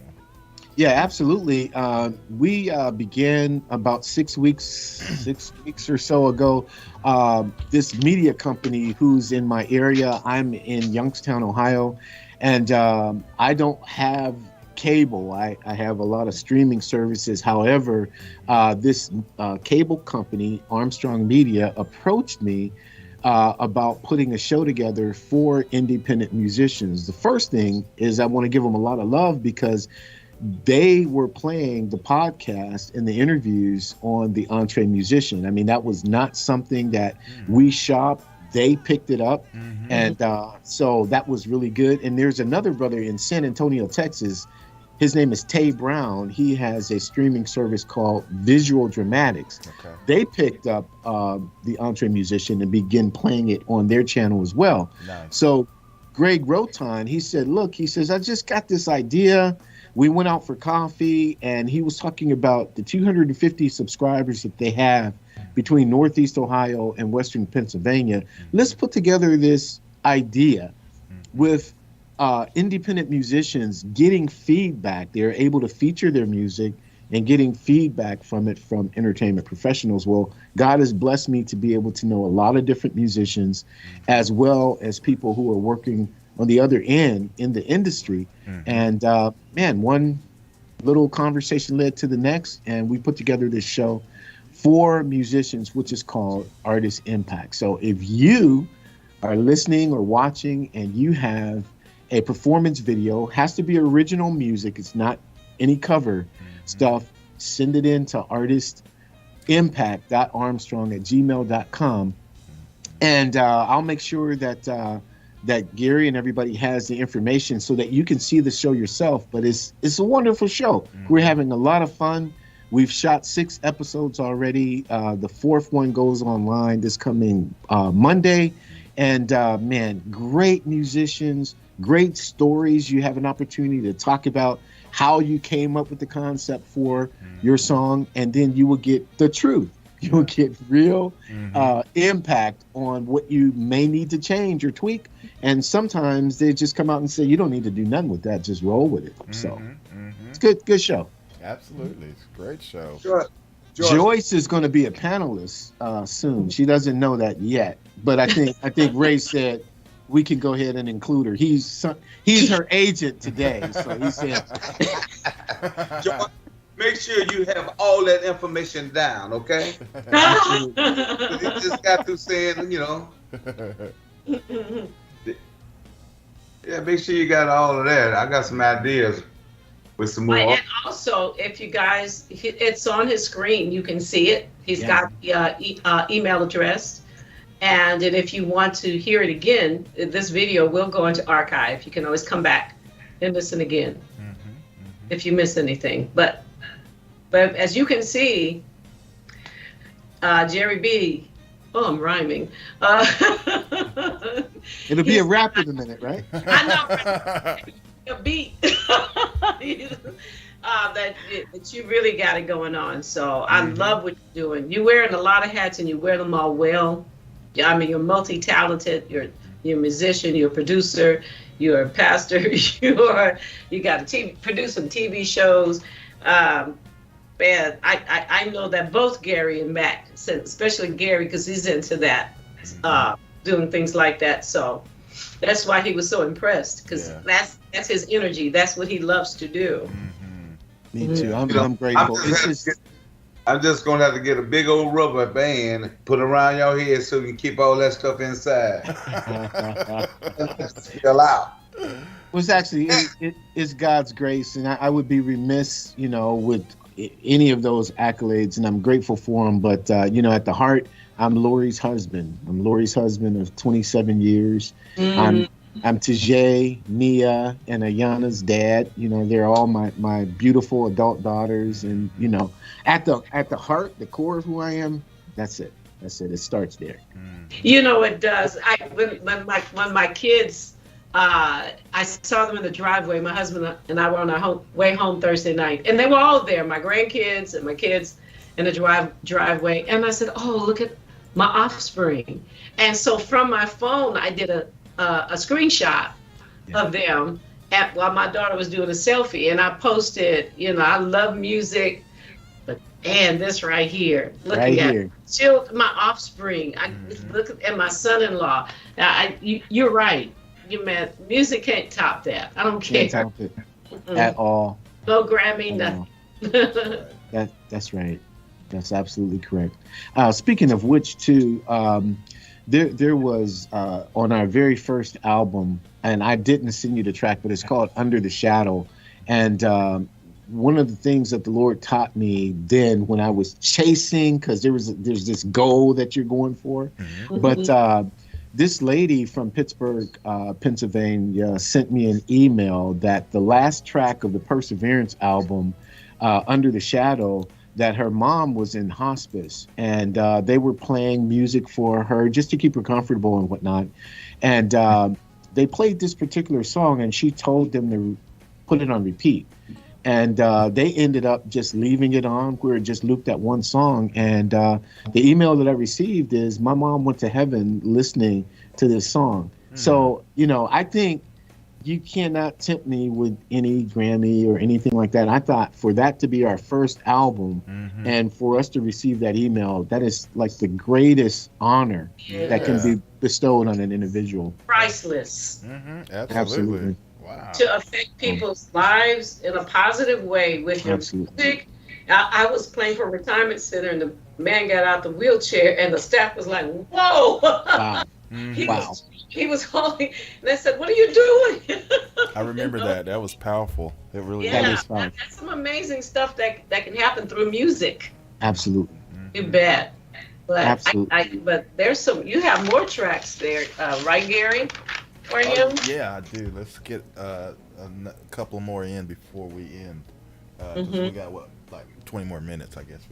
Yeah, absolutely. We began about 6 weeks or so ago. This media company who's in my area. I'm in Youngstown, Ohio, and I don't have cable. I have a lot of streaming services. However, this cable company, Armstrong Media, approached me about putting a show together for independent musicians. The first thing is I want to give them a lot of love because they were playing the podcast and the interviews on the Entree Musician. I mean, that was not something that we shopped. They picked it up. And so that was really good. And there's another brother in San Antonio, Texas. His name is Tay Brown. He has a streaming service called Visual Dramatics.
Okay.
They picked up the Entree Musician and began playing it on their channel as well.
Nice.
So Greg Roton, he said, look, he says, I just got this idea. We went out for coffee, and he was talking about the 250 subscribers that they have between Northeast Ohio and Western Pennsylvania. Let's put together this idea with independent musicians getting feedback. They're able to feature their music and getting feedback from it from entertainment professionals. Well, God has blessed me to be able to know a lot of different musicians, as well as people who are working on the other end in the industry. And man, one little conversation led to the next, and we put together this show for musicians, which is called Artist Impact. So if you are listening or watching and you have a performance video, has to be original music, it's not any cover stuff, send it in to artistimpact.armstrong@gmail.com, and I'll make sure that that Gary and everybody has the information so that you can see the show yourself. But it's a wonderful show. We're having a lot of fun. We've shot 6 episodes already. The 4th one goes online this coming Monday. And man, great musicians, great stories. You have an opportunity to talk about how you came up with the concept for your song, and then you will get the truth. You will get real impact on what you may need to change or tweak. And sometimes they just come out and say, you don't need to do nothing with that. Just roll with it. So it's good show.
Absolutely. It's a great show.
George.
Joyce is going to be a panelist soon. She doesn't know that yet, but I think Ray said we can go ahead and include her. He's her agent today, so he said.
George, make sure you have all that information down, okay? You just got to saying, yeah, make sure you got all of that. I got some ideas with some more.
And also, if you guys, it's on his screen. You can see it. He's got the email address. And if you want to hear it again, this video will go into archive. You can always come back and listen again if you miss anything. But as you can see, Jere B. Oh, I'm rhyming.
It'll be a rap in a minute, right?
I know. A beat. That you really got it going on. So I love what you're doing. You're wearing a lot of hats and you wear them all well. I mean, you're multi-talented. You're a musician. You're a producer. You're a pastor. You got producing TV shows. Man, I know that both Gary and Mac, especially Gary, because he's into that, doing things like that. So that's why he was so impressed, because that's his energy. That's what he loves to do.
Me too. I'm grateful.
I'm just gonna have to get a big old rubber band, put around your head so you can keep all that stuff inside. Spill out.
Was actually it's God's grace, and I would be remiss, with any of those accolades, and I'm grateful for them. But at the heart, I'm Lori's husband. I'm Lori's husband of 27 years. I'm Tajay, Nia, and Ayana's dad. They're all my beautiful adult daughters, and at the heart, the core of who I am, that's it. It starts there.
It does. When my kids. I saw them in the driveway. My husband and I were on our way home Thursday night, and they were all there, my grandkids and my kids in the driveway. And I said, oh, look at my offspring. And so from my phone, I did a screenshot of them while my daughter was doing a selfie, and I posted, I love music, but man, this right here, looking at my offspring, I look at my son-in-law. Now, you're right. Music can't top that. I don't care.
Can't top it at all.
No Grammy, nothing.
That's right. That's absolutely correct. Speaking of which, too, there was on our very first album, and I didn't send you the track, but it's called Under the Shadow. And one of the things that the Lord taught me then when I was chasing, because there's this goal that you're going for, but this lady from Pittsburgh, Pennsylvania, sent me an email that the last track of the Perseverance album, Under the Shadow, that her mom was in hospice, and they were playing music for her just to keep her comfortable and whatnot. And they played this particular song, and she told them to put it on repeat. And they ended up just leaving it on. We were just looped at one song. And the email that I received is, my mom went to heaven listening to this song. So, I think you cannot tempt me with any Grammy or anything like that. I thought for that to be our first album and for us to receive that email, that is like the greatest honor that can be bestowed on an individual.
Priceless.
Absolutely.
Wow.
To affect people's lives in a positive way with your music. I was playing for a retirement center, and the man got out the wheelchair, and the staff was like, whoa.
Wow.
He was holding, and they said, "What are you doing?"
I remember that. That was powerful. It really
was. That's some amazing stuff that can happen through music.
Absolutely.
You bet. But
absolutely.
But there's some. You have more tracks there, right, Gary? For you?
Yeah, I do. Let's get a couple more in before we end. We got like 20 more minutes, I guess.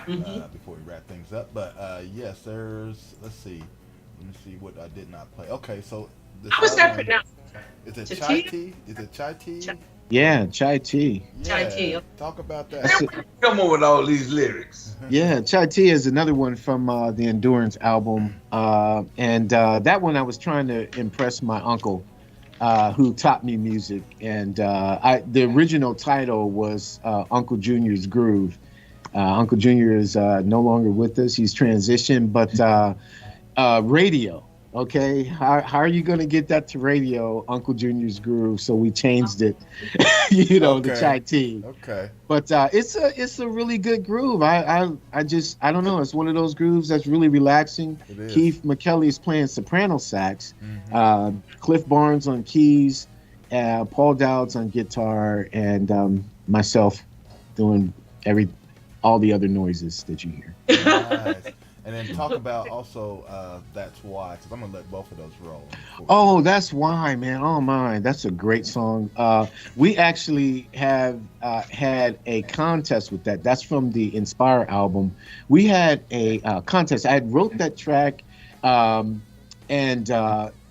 Before we wrap things up. But yes, let's see. Let me see what I did not play. Okay, so
how was that pronounced?
Is it chai tea? Is it chai tea?
Yeah, chai tea.
Chai tea.
Talk about that.
Come on with all these lyrics.
Yeah, chai tea is another one from the Endurance album, and that one I was trying to impress my uncle, who taught me music, and the original title was Uncle Junior's Groove. Uncle Junior is no longer with us; he's transitioned, but. Radio, okay? How are you going to get that to radio, Uncle Junior's Groove? So we changed it, the chai tea.
Okay.
But it's a really good groove. I don't know. It's one of those grooves that's really relaxing. Keith McKelly is playing soprano sax, Cliff Barnes on keys, Paul Dowd's on guitar, and myself doing all the other noises that you hear.
Nice. And then talk about also That's Why, because I'm going to let both of those roll.
Oh, That's Why, man. Oh, my. That's a great song. We actually have had a contest with that. That's from the Inspire album. We had a contest. I had wrote that track, and,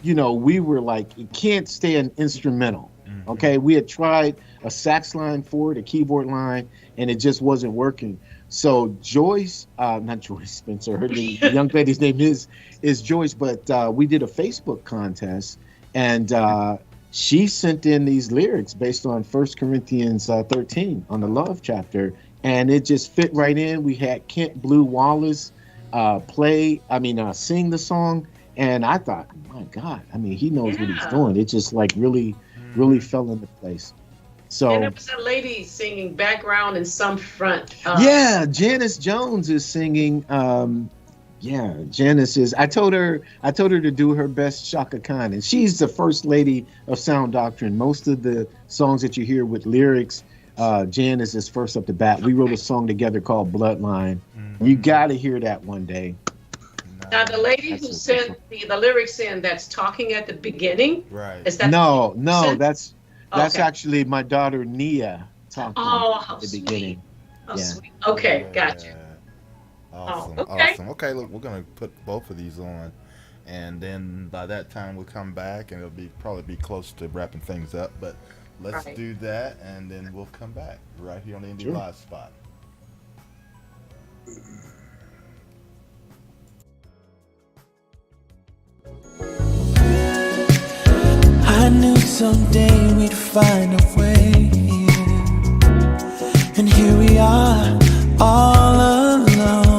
we were like, it can't stay an instrumental. Okay? We had tried a sax line for it, a keyboard line, and it just wasn't working. So Joyce, not Joyce Spencer, the young lady's name is Joyce, but we did a Facebook contest, and she sent in these lyrics based on 1 Corinthians 13 on the love chapter, and it just fit right in. We had Kent Blue Wallace sing the song, and I thought, my God, he knows what he's doing. It just like really fell into place. So,
and there was a lady singing background and some front.
Janice Jones is singing. Janice is. I told her to do her best Shaka Khan, and she's the first lady of Sound Doctrine. Most of the songs that you hear with lyrics, Janice is first up the bat. We wrote a song together called Bloodline. You got to hear that one day.
Now, the lady who sent the lyrics in, that's talking at the beginning.
Right.
Is that
no, that's actually my daughter Nia talking at the beginning.
Oh, sweet. Okay, gotcha.
Awesome. Okay, look, we're gonna put both of these on, and then by that time we'll come back, and it'll probably be close to wrapping things up. But let's do that, and then we'll come back right here on the Indie Live Spot.
I knew someday we'd find a way. And here we are, all alone.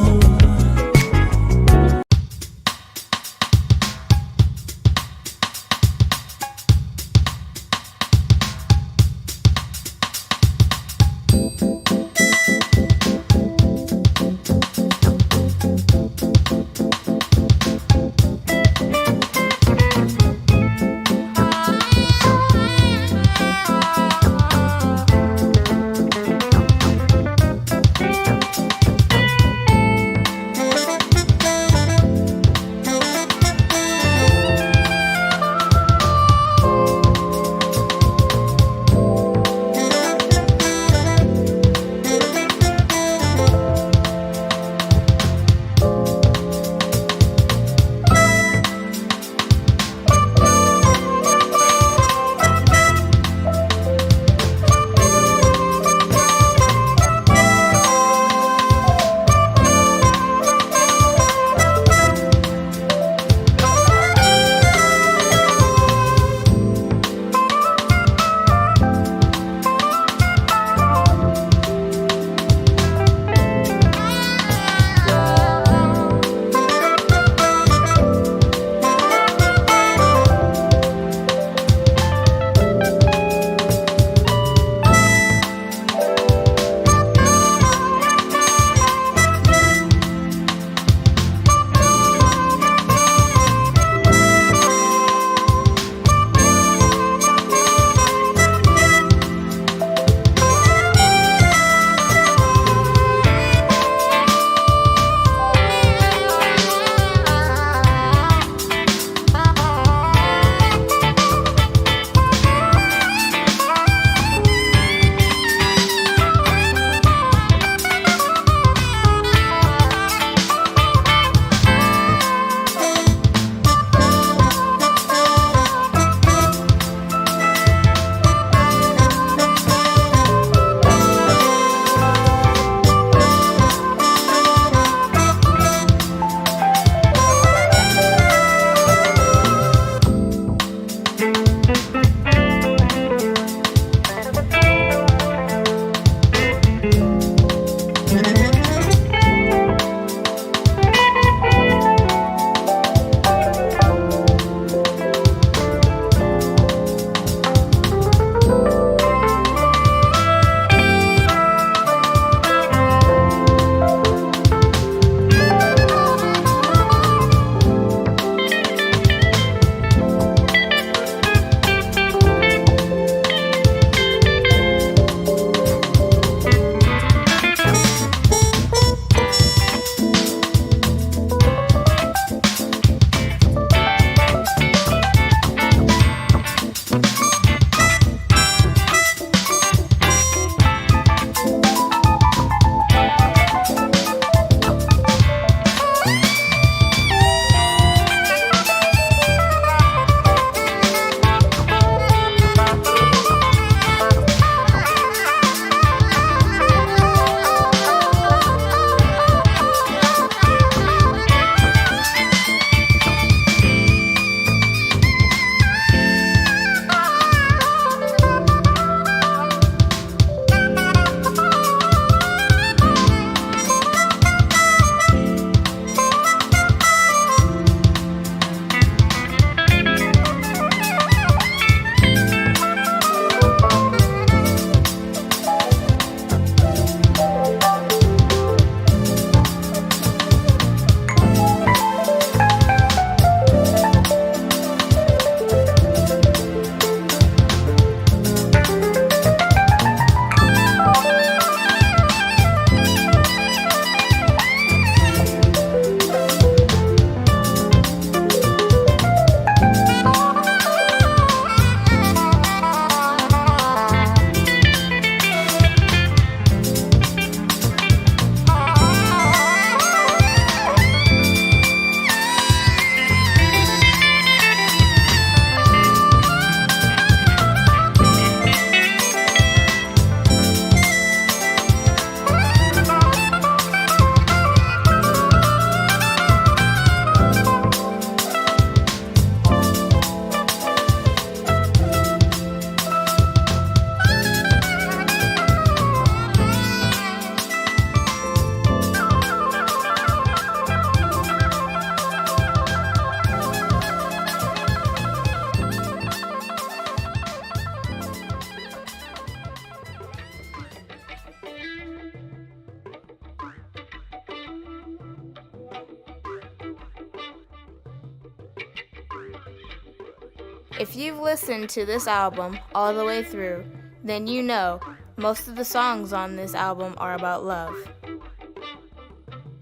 If you've listened to this album all the way through, then you know most of the songs on this album are about love.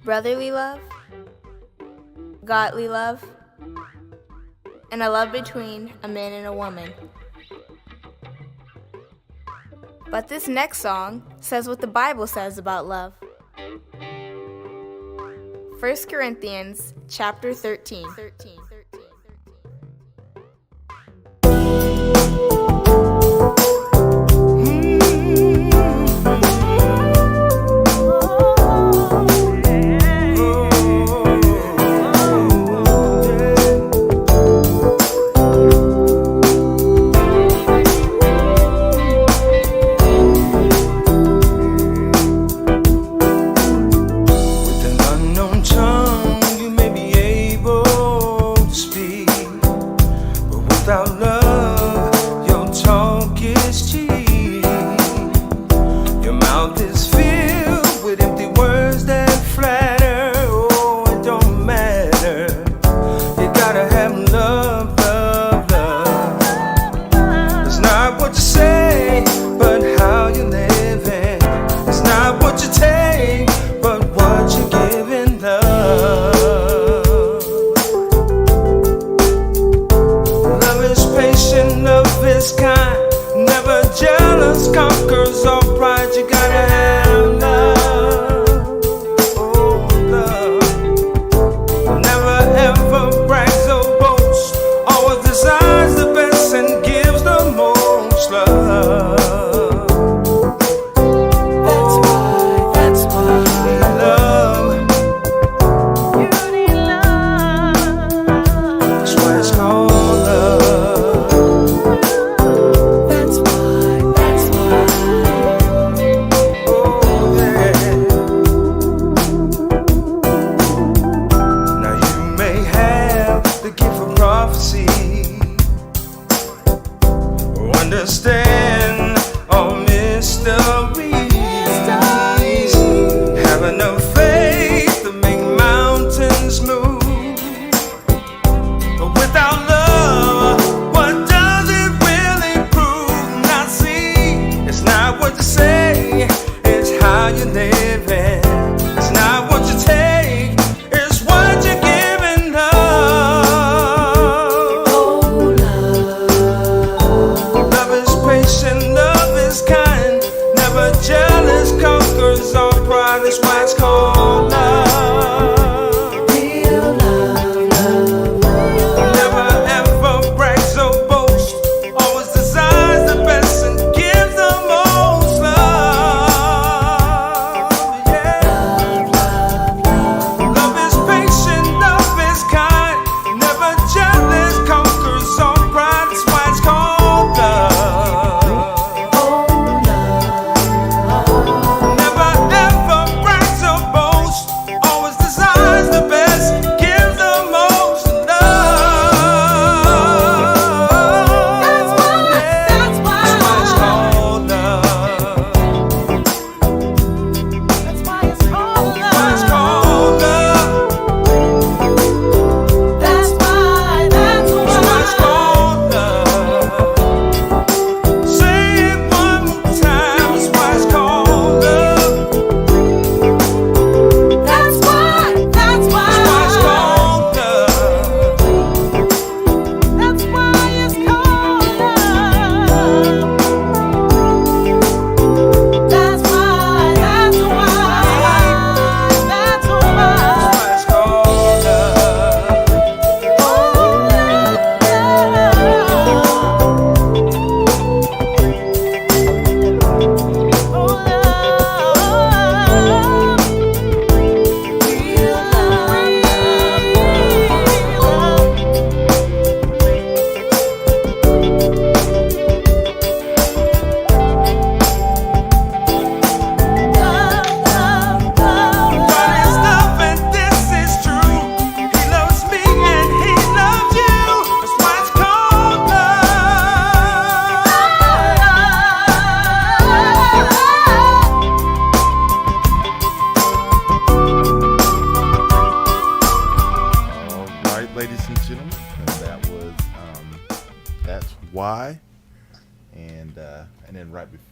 Brotherly love, godly love, and a love between a man and a woman. But this next song says what the Bible says about love. 1 Corinthians chapter 13.
That's why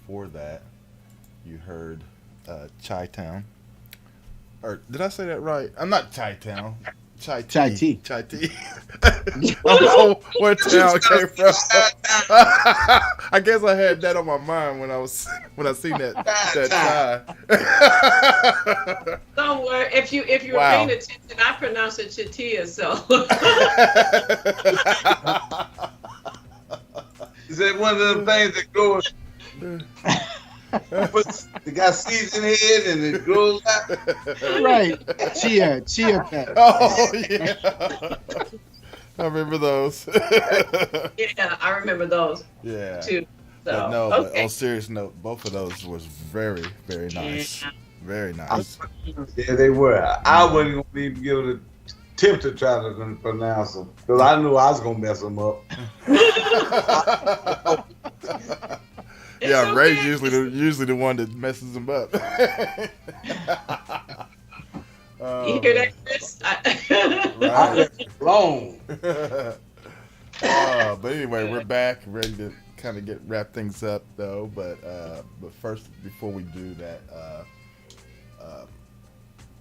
before that, you heard Chi-Town. Or did I say that right? I'm not Chi-Town. Chai
Chai
tea.
tea.
Chai tea. I don't know where town came from. I guess I had that on my mind when I seen that chai.
Don't worry. If you were
Wow.
paying attention, I pronounce it Chatia. So
Is that one of them things that grows? It got seeds in the head and it grows out.
Right. Chia pet.
Oh yeah. I remember those.
yeah, I remember those
Yeah.
too. So
But no,
okay.
but on serious note, both of those was very, very nice.
Yeah.
Very nice.
Yeah, they were. I wasn't going to even give it a tip to try to pronounce them because I knew I was going to mess them up.
Yeah,
It's
Ray's
okay.
usually the one that messes them up.
You hear that, Chris?
I left it alone.
But anyway, we're back, ready to kind of wrap things up, though. But first, before we do that,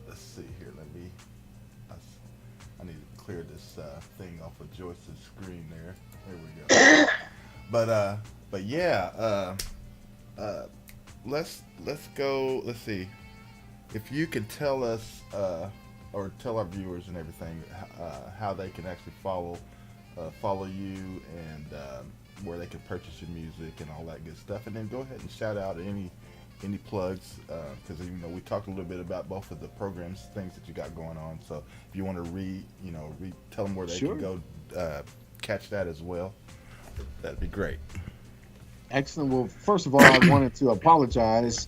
let's see here. I need to clear this thing off of Joyce's screen there. There we go. But yeah, let's go. Let's see if you can tell us or tell our viewers and everything how they can actually follow you and where they can purchase your music and all that good stuff, and then go ahead and shout out any plugs because we talked a little bit about both of the programs, things that you got going on. So if you want to tell them where they
Sure.
can go catch that as well, that'd be great.
Excellent. Well, first of all, I wanted to apologize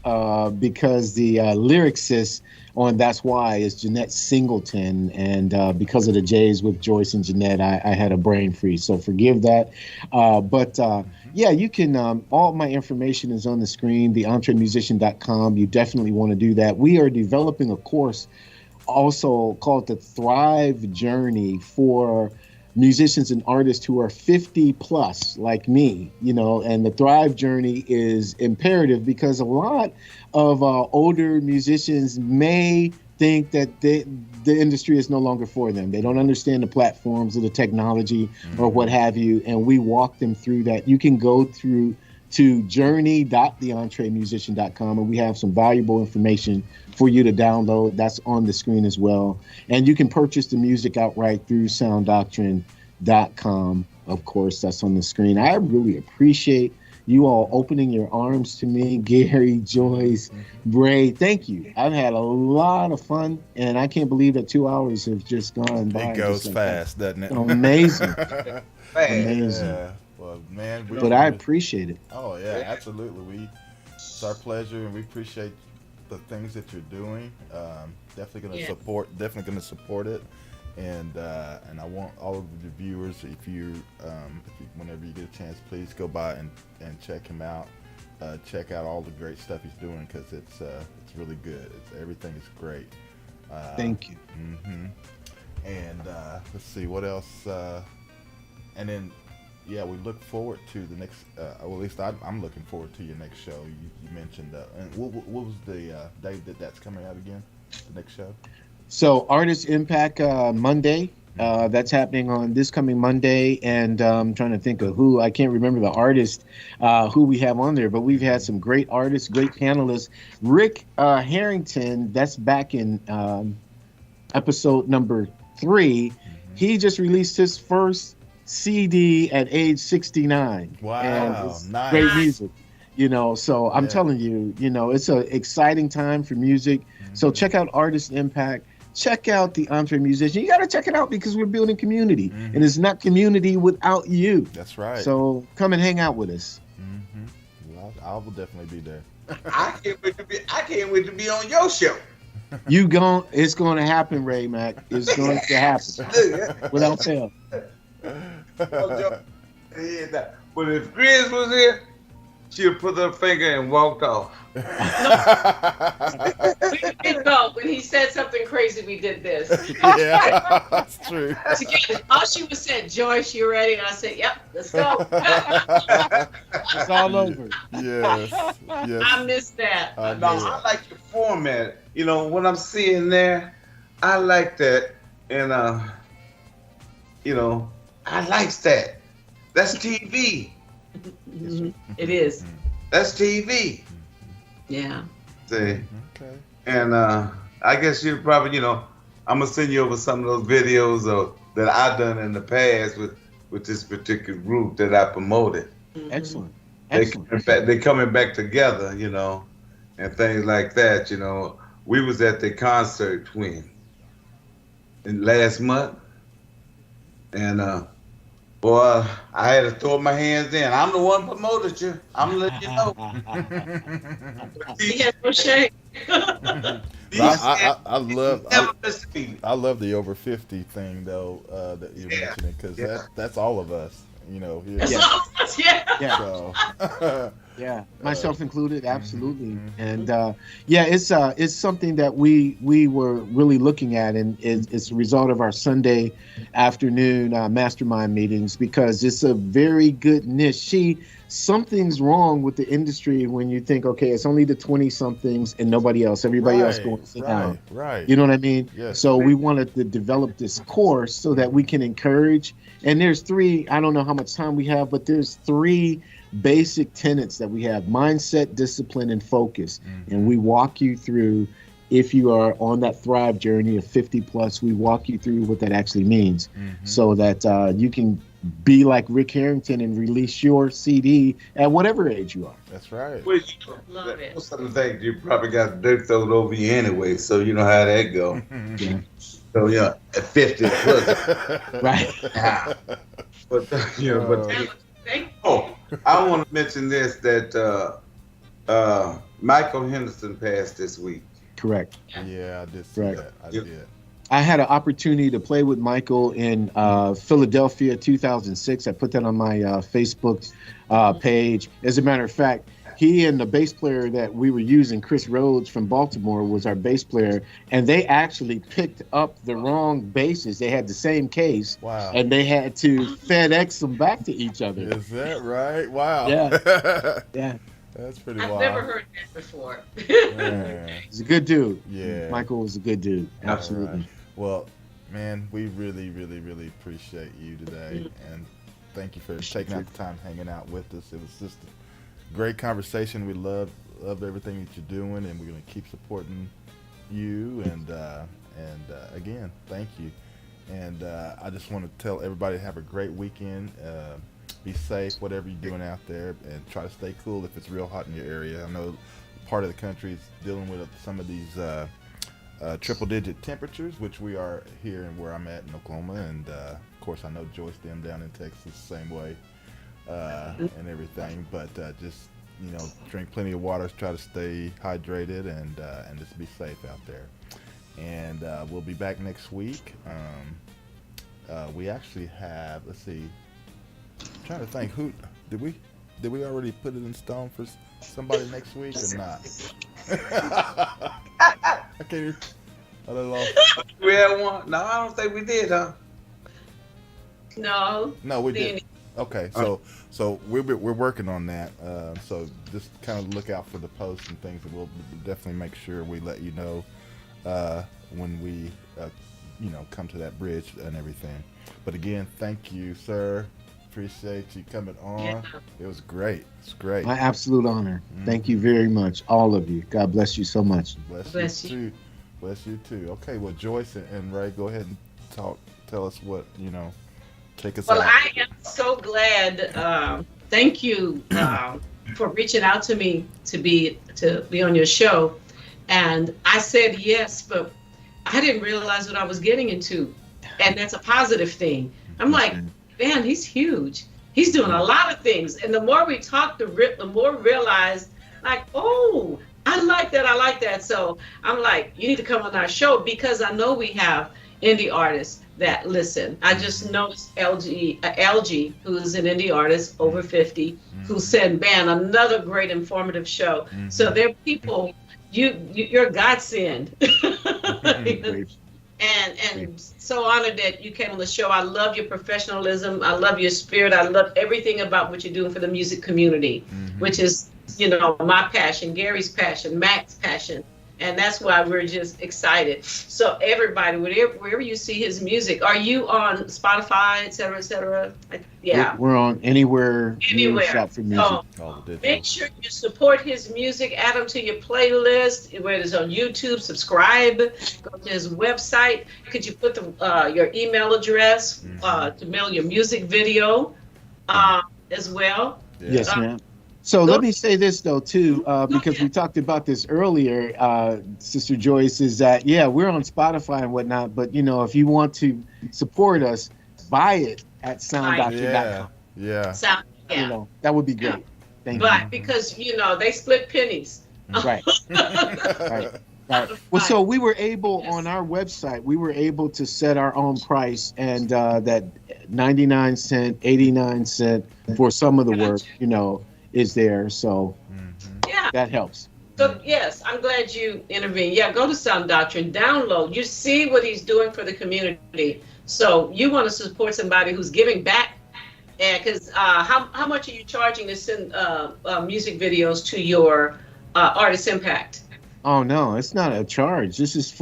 because the lyricist on That's Why is Jeanette Singleton. And because of the J's with Joyce and Jeanette, I had a brain freeze. So forgive that. Yeah, you can, all my information is on the screen, theentremusician.com. You definitely want to do that. We are developing a course also called the Thrive Journey for musicians and artists who are 50 plus like me, and the Thrive Journey is imperative because a lot of older musicians may think that the industry is no longer for them. They don't understand the platforms or the technology or what have you, and we walk them through that. You can go through to journey.theentremusician.com, and we have some valuable information for you to download. That's on the screen as well. And you can purchase the music outright through sounddoctrine.com. Of course, that's on the screen. I really appreciate you all opening your arms to me, Gary, Joyce, Bray. Thank you. I've had a lot of fun, and I can't believe that 2 hours have just gone by.
It goes fast, doesn't it?
Amazing. Amazing.
Yeah. Well, man,
But I appreciate it.
Oh yeah, absolutely. It's our pleasure, and we appreciate the things that you're doing. Definitely going to support it, and I want all of the viewers, if you whenever you get a chance, please go by and check him out. Check out all the great stuff he's doing because it's really good. Everything is great.
Thank you.
And let's see what else. And then. Yeah, we look forward to the next. Well, at least I'm looking forward to your next show. You mentioned, and what was the day that's coming out again? The next show.
So, Artist Impact Monday. That's happening on this coming Monday, and I'm trying to think of who. I can't remember the artist who we have on there, but we've had some great artists, great panelists. Rick Harrington. That's back in episode number 3. He just released his first CD at age 69.
Wow,
and it's
nice.
Great music, so I'm telling you, it's an exciting time for music. So check out Artist Impact, check out the Entre Musician. You got to check it out because we're building community, and it's not community without you.
That's right.
So come and hang out with us.
Well, I will definitely be there.
I can't wait to be on your show.
It's going to happen, Ray Mac. It's going to happen without fail.
But if Chris was here, she'll put her finger and walked off.
We did go when he said something crazy. We did this.
Yeah, that's true.
All she was said, Joyce, you ready? And I said, yep, let's go.
It's all over.
Yes, yes.
I missed that.
I
No,
know.
I like your format. You know, what I'm seeing there, I like that. And, you know, I likes that. That's TV.
It is.
That's TV.
Yeah.
See?
Okay.
And I guess you probably, you know, I'm gonna send you over some of those videos that I've done in the past with this particular group that I promoted.
Excellent.
They coming back together, you know, and things like that. You know, we was at the concert last month, and boy, I had to throw my hands in. I'm the one promoted you. I'm letting you know.
He had no shame.
I love
Never miss a beat.
I love the over 50 thing though that you're mentioning because that's all of us, you know. Here.
That's all of us, yeah.
Yeah.
So,
Yeah, myself included, absolutely. And it's something that we were really looking at, and it's a result of our Sunday afternoon mastermind meetings, because it's a very good niche. Something's wrong with the industry when you think, okay, it's only the 20-somethings and nobody else. Everybody else going to sit down.
Right.
You know what I mean?
Yes.
So we wanted to develop this course so that we can encourage. And there's three, I don't know how much time we have, but there's three basic tenets that we have: mindset, discipline, and focus. And we walk you through, if you are on that Thrive journey of 50 plus, we walk you through what that actually means, so that you can be like Rick Harrington and release your CD at whatever age you are.
That's right.
Well,
Love it.
most of the things you probably got dirt thrown over you anyway, so you know how that go. So yeah, at 50 plus,
Right.
but you know, I want to mention this, that Michael Henderson passed this week.
Correct.
Yeah, I did see
Right.
that. I
Yep.
did.
I had an opportunity to play with Michael in Philadelphia 2006. I put that on my Facebook page. As a matter of fact, he and the bass player that we were using, Chris Rhodes from Baltimore, was our bass player, and they actually picked up the wrong basses. They had the same case,
Wow.
and they had to FedEx them back to each other.
Is that right? Wow.
Yeah. Yeah,
That's pretty
I've
wild.
never heard that before.
Yeah.
he's a good dude.
Yeah.
Michael was a good dude. Absolutely.
All right. Well, man, we really, really, really appreciate you today, and thank you for taking out the time hanging out with us. It was just a great conversation. We love everything that you're doing, and we're going to keep supporting you. And again, thank you. And I just want to tell everybody to have a great weekend. Be safe, whatever you're doing out there, and try to stay cool if it's real hot in your area. I know part of the country is dealing with some of these triple-digit temperatures, which we are here and where I'm at in Oklahoma, and of course I know Joyce them down in Texas same way, and everything. But just drink plenty of water, try to stay hydrated, and just be safe out there. And we'll be back next week. We actually have, let's see, I'm trying to think, who did we already put it in stone for somebody next week or not? I can't even. I don't know.
We had one. No, I don't think we did, huh?
No,
we did. Okay, so we're working on that. So just kind of look out for the posts and things, and we'll definitely make sure we let you know when we come to that bridge and everything. But again, thank you, sir. Appreciate you coming on. Yeah. It was great. It's great.
My absolute honor. Thank you very much, all of you. God bless you so much.
Bless you too. Bless you too. Okay, well, Joyce and Ray, go ahead and tell us what, take us out.
Well, I am so glad. Thank you for reaching out to me to be on your show. And I said yes, but I didn't realize what I was getting into. And that's a positive thing. I'm like, man, he's huge. He's doing a lot of things. And the more we talk, the more realize, like, oh, I like that. So I'm like, you need to come on our show, because I know we have indie artists that listen. I just noticed LG, who's an indie artist over 50, who said, "Man, another great informative show." So there are people. You're a godsend. And so honored that you came on the show. I love your professionalism. I love your spirit. I love everything about what you're doing for the music community, which is, my passion, Gary's passion, Mac's passion. And that's why we're just excited. So everybody, wherever you see his music, are you on Spotify, et cetera, et cetera? Yeah.
We're on anywhere. Shop for music.
So make sure you support his music. Add him to your playlist. Whether it's on YouTube, subscribe. Go to his website. Could you put your email address to mail your music video as well?
Yes, ma'am. So let me say this though too, because we talked about this earlier, Sister Joyce, is that we're on Spotify and whatnot, but if you want to support us, buy it at sounddoctor.com. That would be great. Thank you.
But because they split pennies.
Right. Right. Well, so we were able on our website, we were able to set our own price, and that 99 cent, 89 cent for some of the work, is there, so that helps.
So yes, I'm glad you intervened. Go to Sound Doctrine, download. You see what he's doing for the community. So you want to support somebody who's giving back, and because how much are you charging to send music videos to your Artist Impact?
Oh no, it's not a charge. This is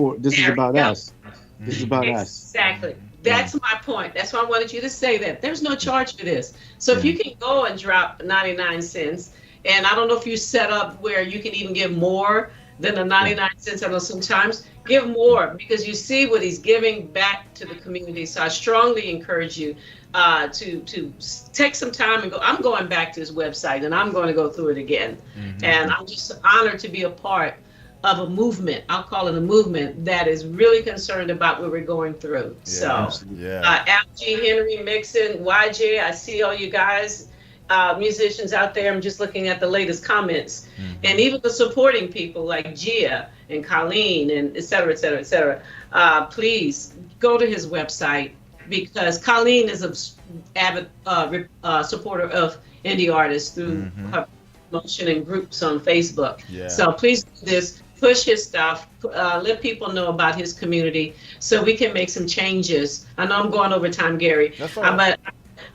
about us. This is about us.
Exactly. That's my point. That's why I wanted you to say that. There's no charge for this. So if you can go and drop 99 cents, and I don't know if you set up where you can even give more than the 99 cents. I know sometimes give more because you see what he's giving back to the community. So I strongly encourage you to take some time and go. I'm going back to his website and I'm going to go through it again. And I'm just honored to be a part of a movement. I'll call it a movement that is really concerned about what we're going through. Algie, Henry, Mixon, YJ, I see all you guys, musicians out there. I'm just looking at the latest comments. And even the supporting people like Gia and Colleen and et cetera, et cetera, et cetera. Please go to his website because Colleen is an avid supporter of indie artists through her promotion and groups on Facebook. So please do this. Push his stuff, let people know about his community so we can make some changes. I know I'm going over time, Gary, but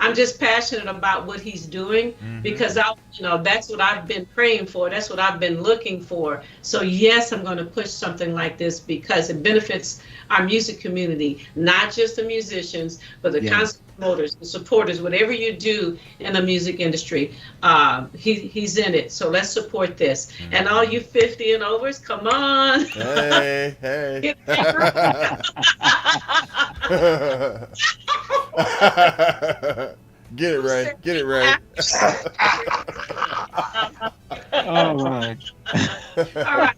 I'm just passionate about what he's doing because that's what I've been praying for. That's what I've been looking for. So yes, I'm going to push something like this because it benefits our music community, not just the musicians, but the concert promoters, the supporters, whatever you do in the music industry, he's in it. So let's support this. And all you 50 and overs, come on.
Hey. Get it right. Get it right.
All right.
All right.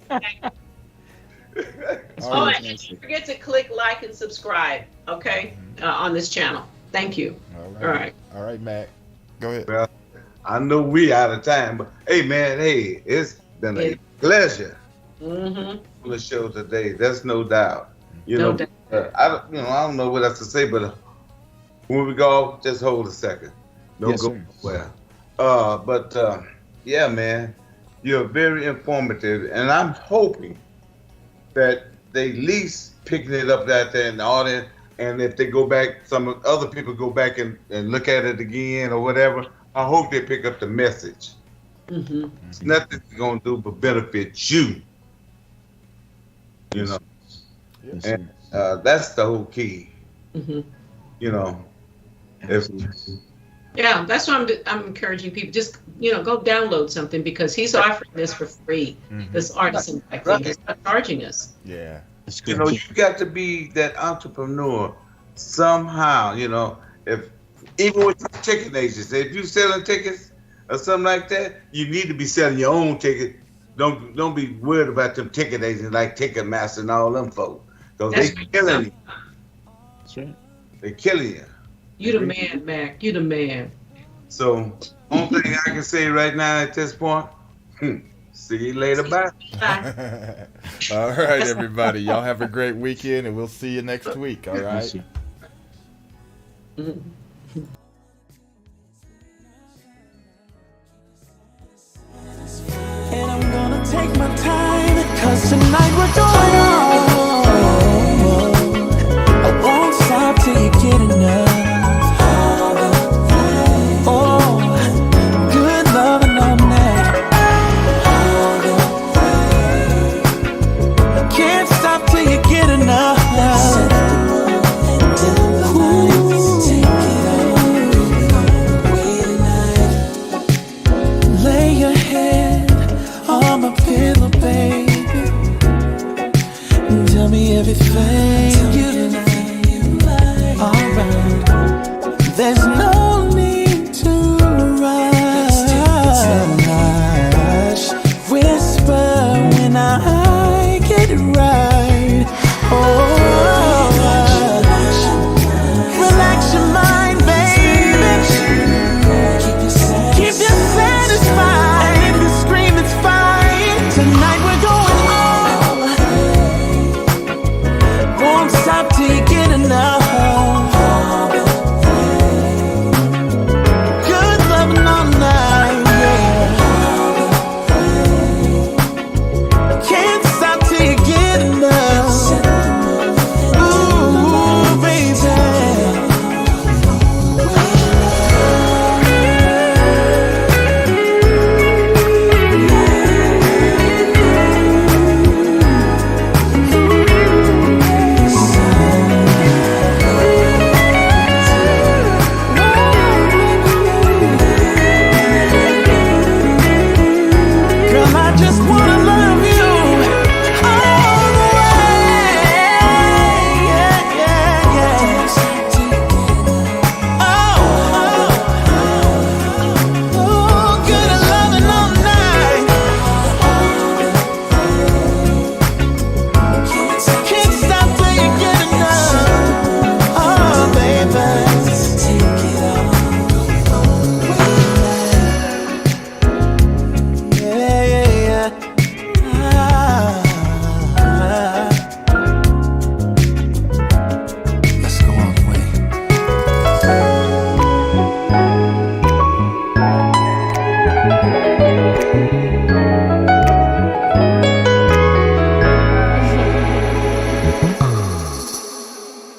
And don't forget to click like and subscribe, okay, on this channel. Thank you.
All right, Mac. Go ahead.
Well, I know we out of time, but hey, man, it's been a pleasure on the show today. That's no doubt. I don't know what else to say, but when we go, just hold a second. Don't go nowhere. Man, you're very informative, and I'm hoping that they at least picking it up out there in the audience. And if they go back, some other people go back and look at it again or whatever, I hope they pick up the message. It's nothing they're going to do but benefit you. And that's the whole key.
That's why I'm encouraging people. Just go download something because he's offering this for free. This artisan thing. He's not charging us.
Yeah.
You got to be that entrepreneur somehow. If even with the ticket agency, if you're selling tickets or something like that, you need to be selling your own ticket. Don't be worried about them ticket agents like Ticketmaster and all them folks, because they killing you.
That's right.
They killing you.
You the man, Mac. You the man.
So, only thing I can say right now at this point, see you later. Bye.
All right, everybody. Y'all have a great weekend, and we'll see you next week. All right.
And I'm gonna take my time, 'cause tonight we're going on. I won't stop till you get enough. Oh, good loving all night. Can't stop till you get enough. Lay your head on my pillow, baby. Tell me everything you like. Alright. There's no need to rush. Whisper when I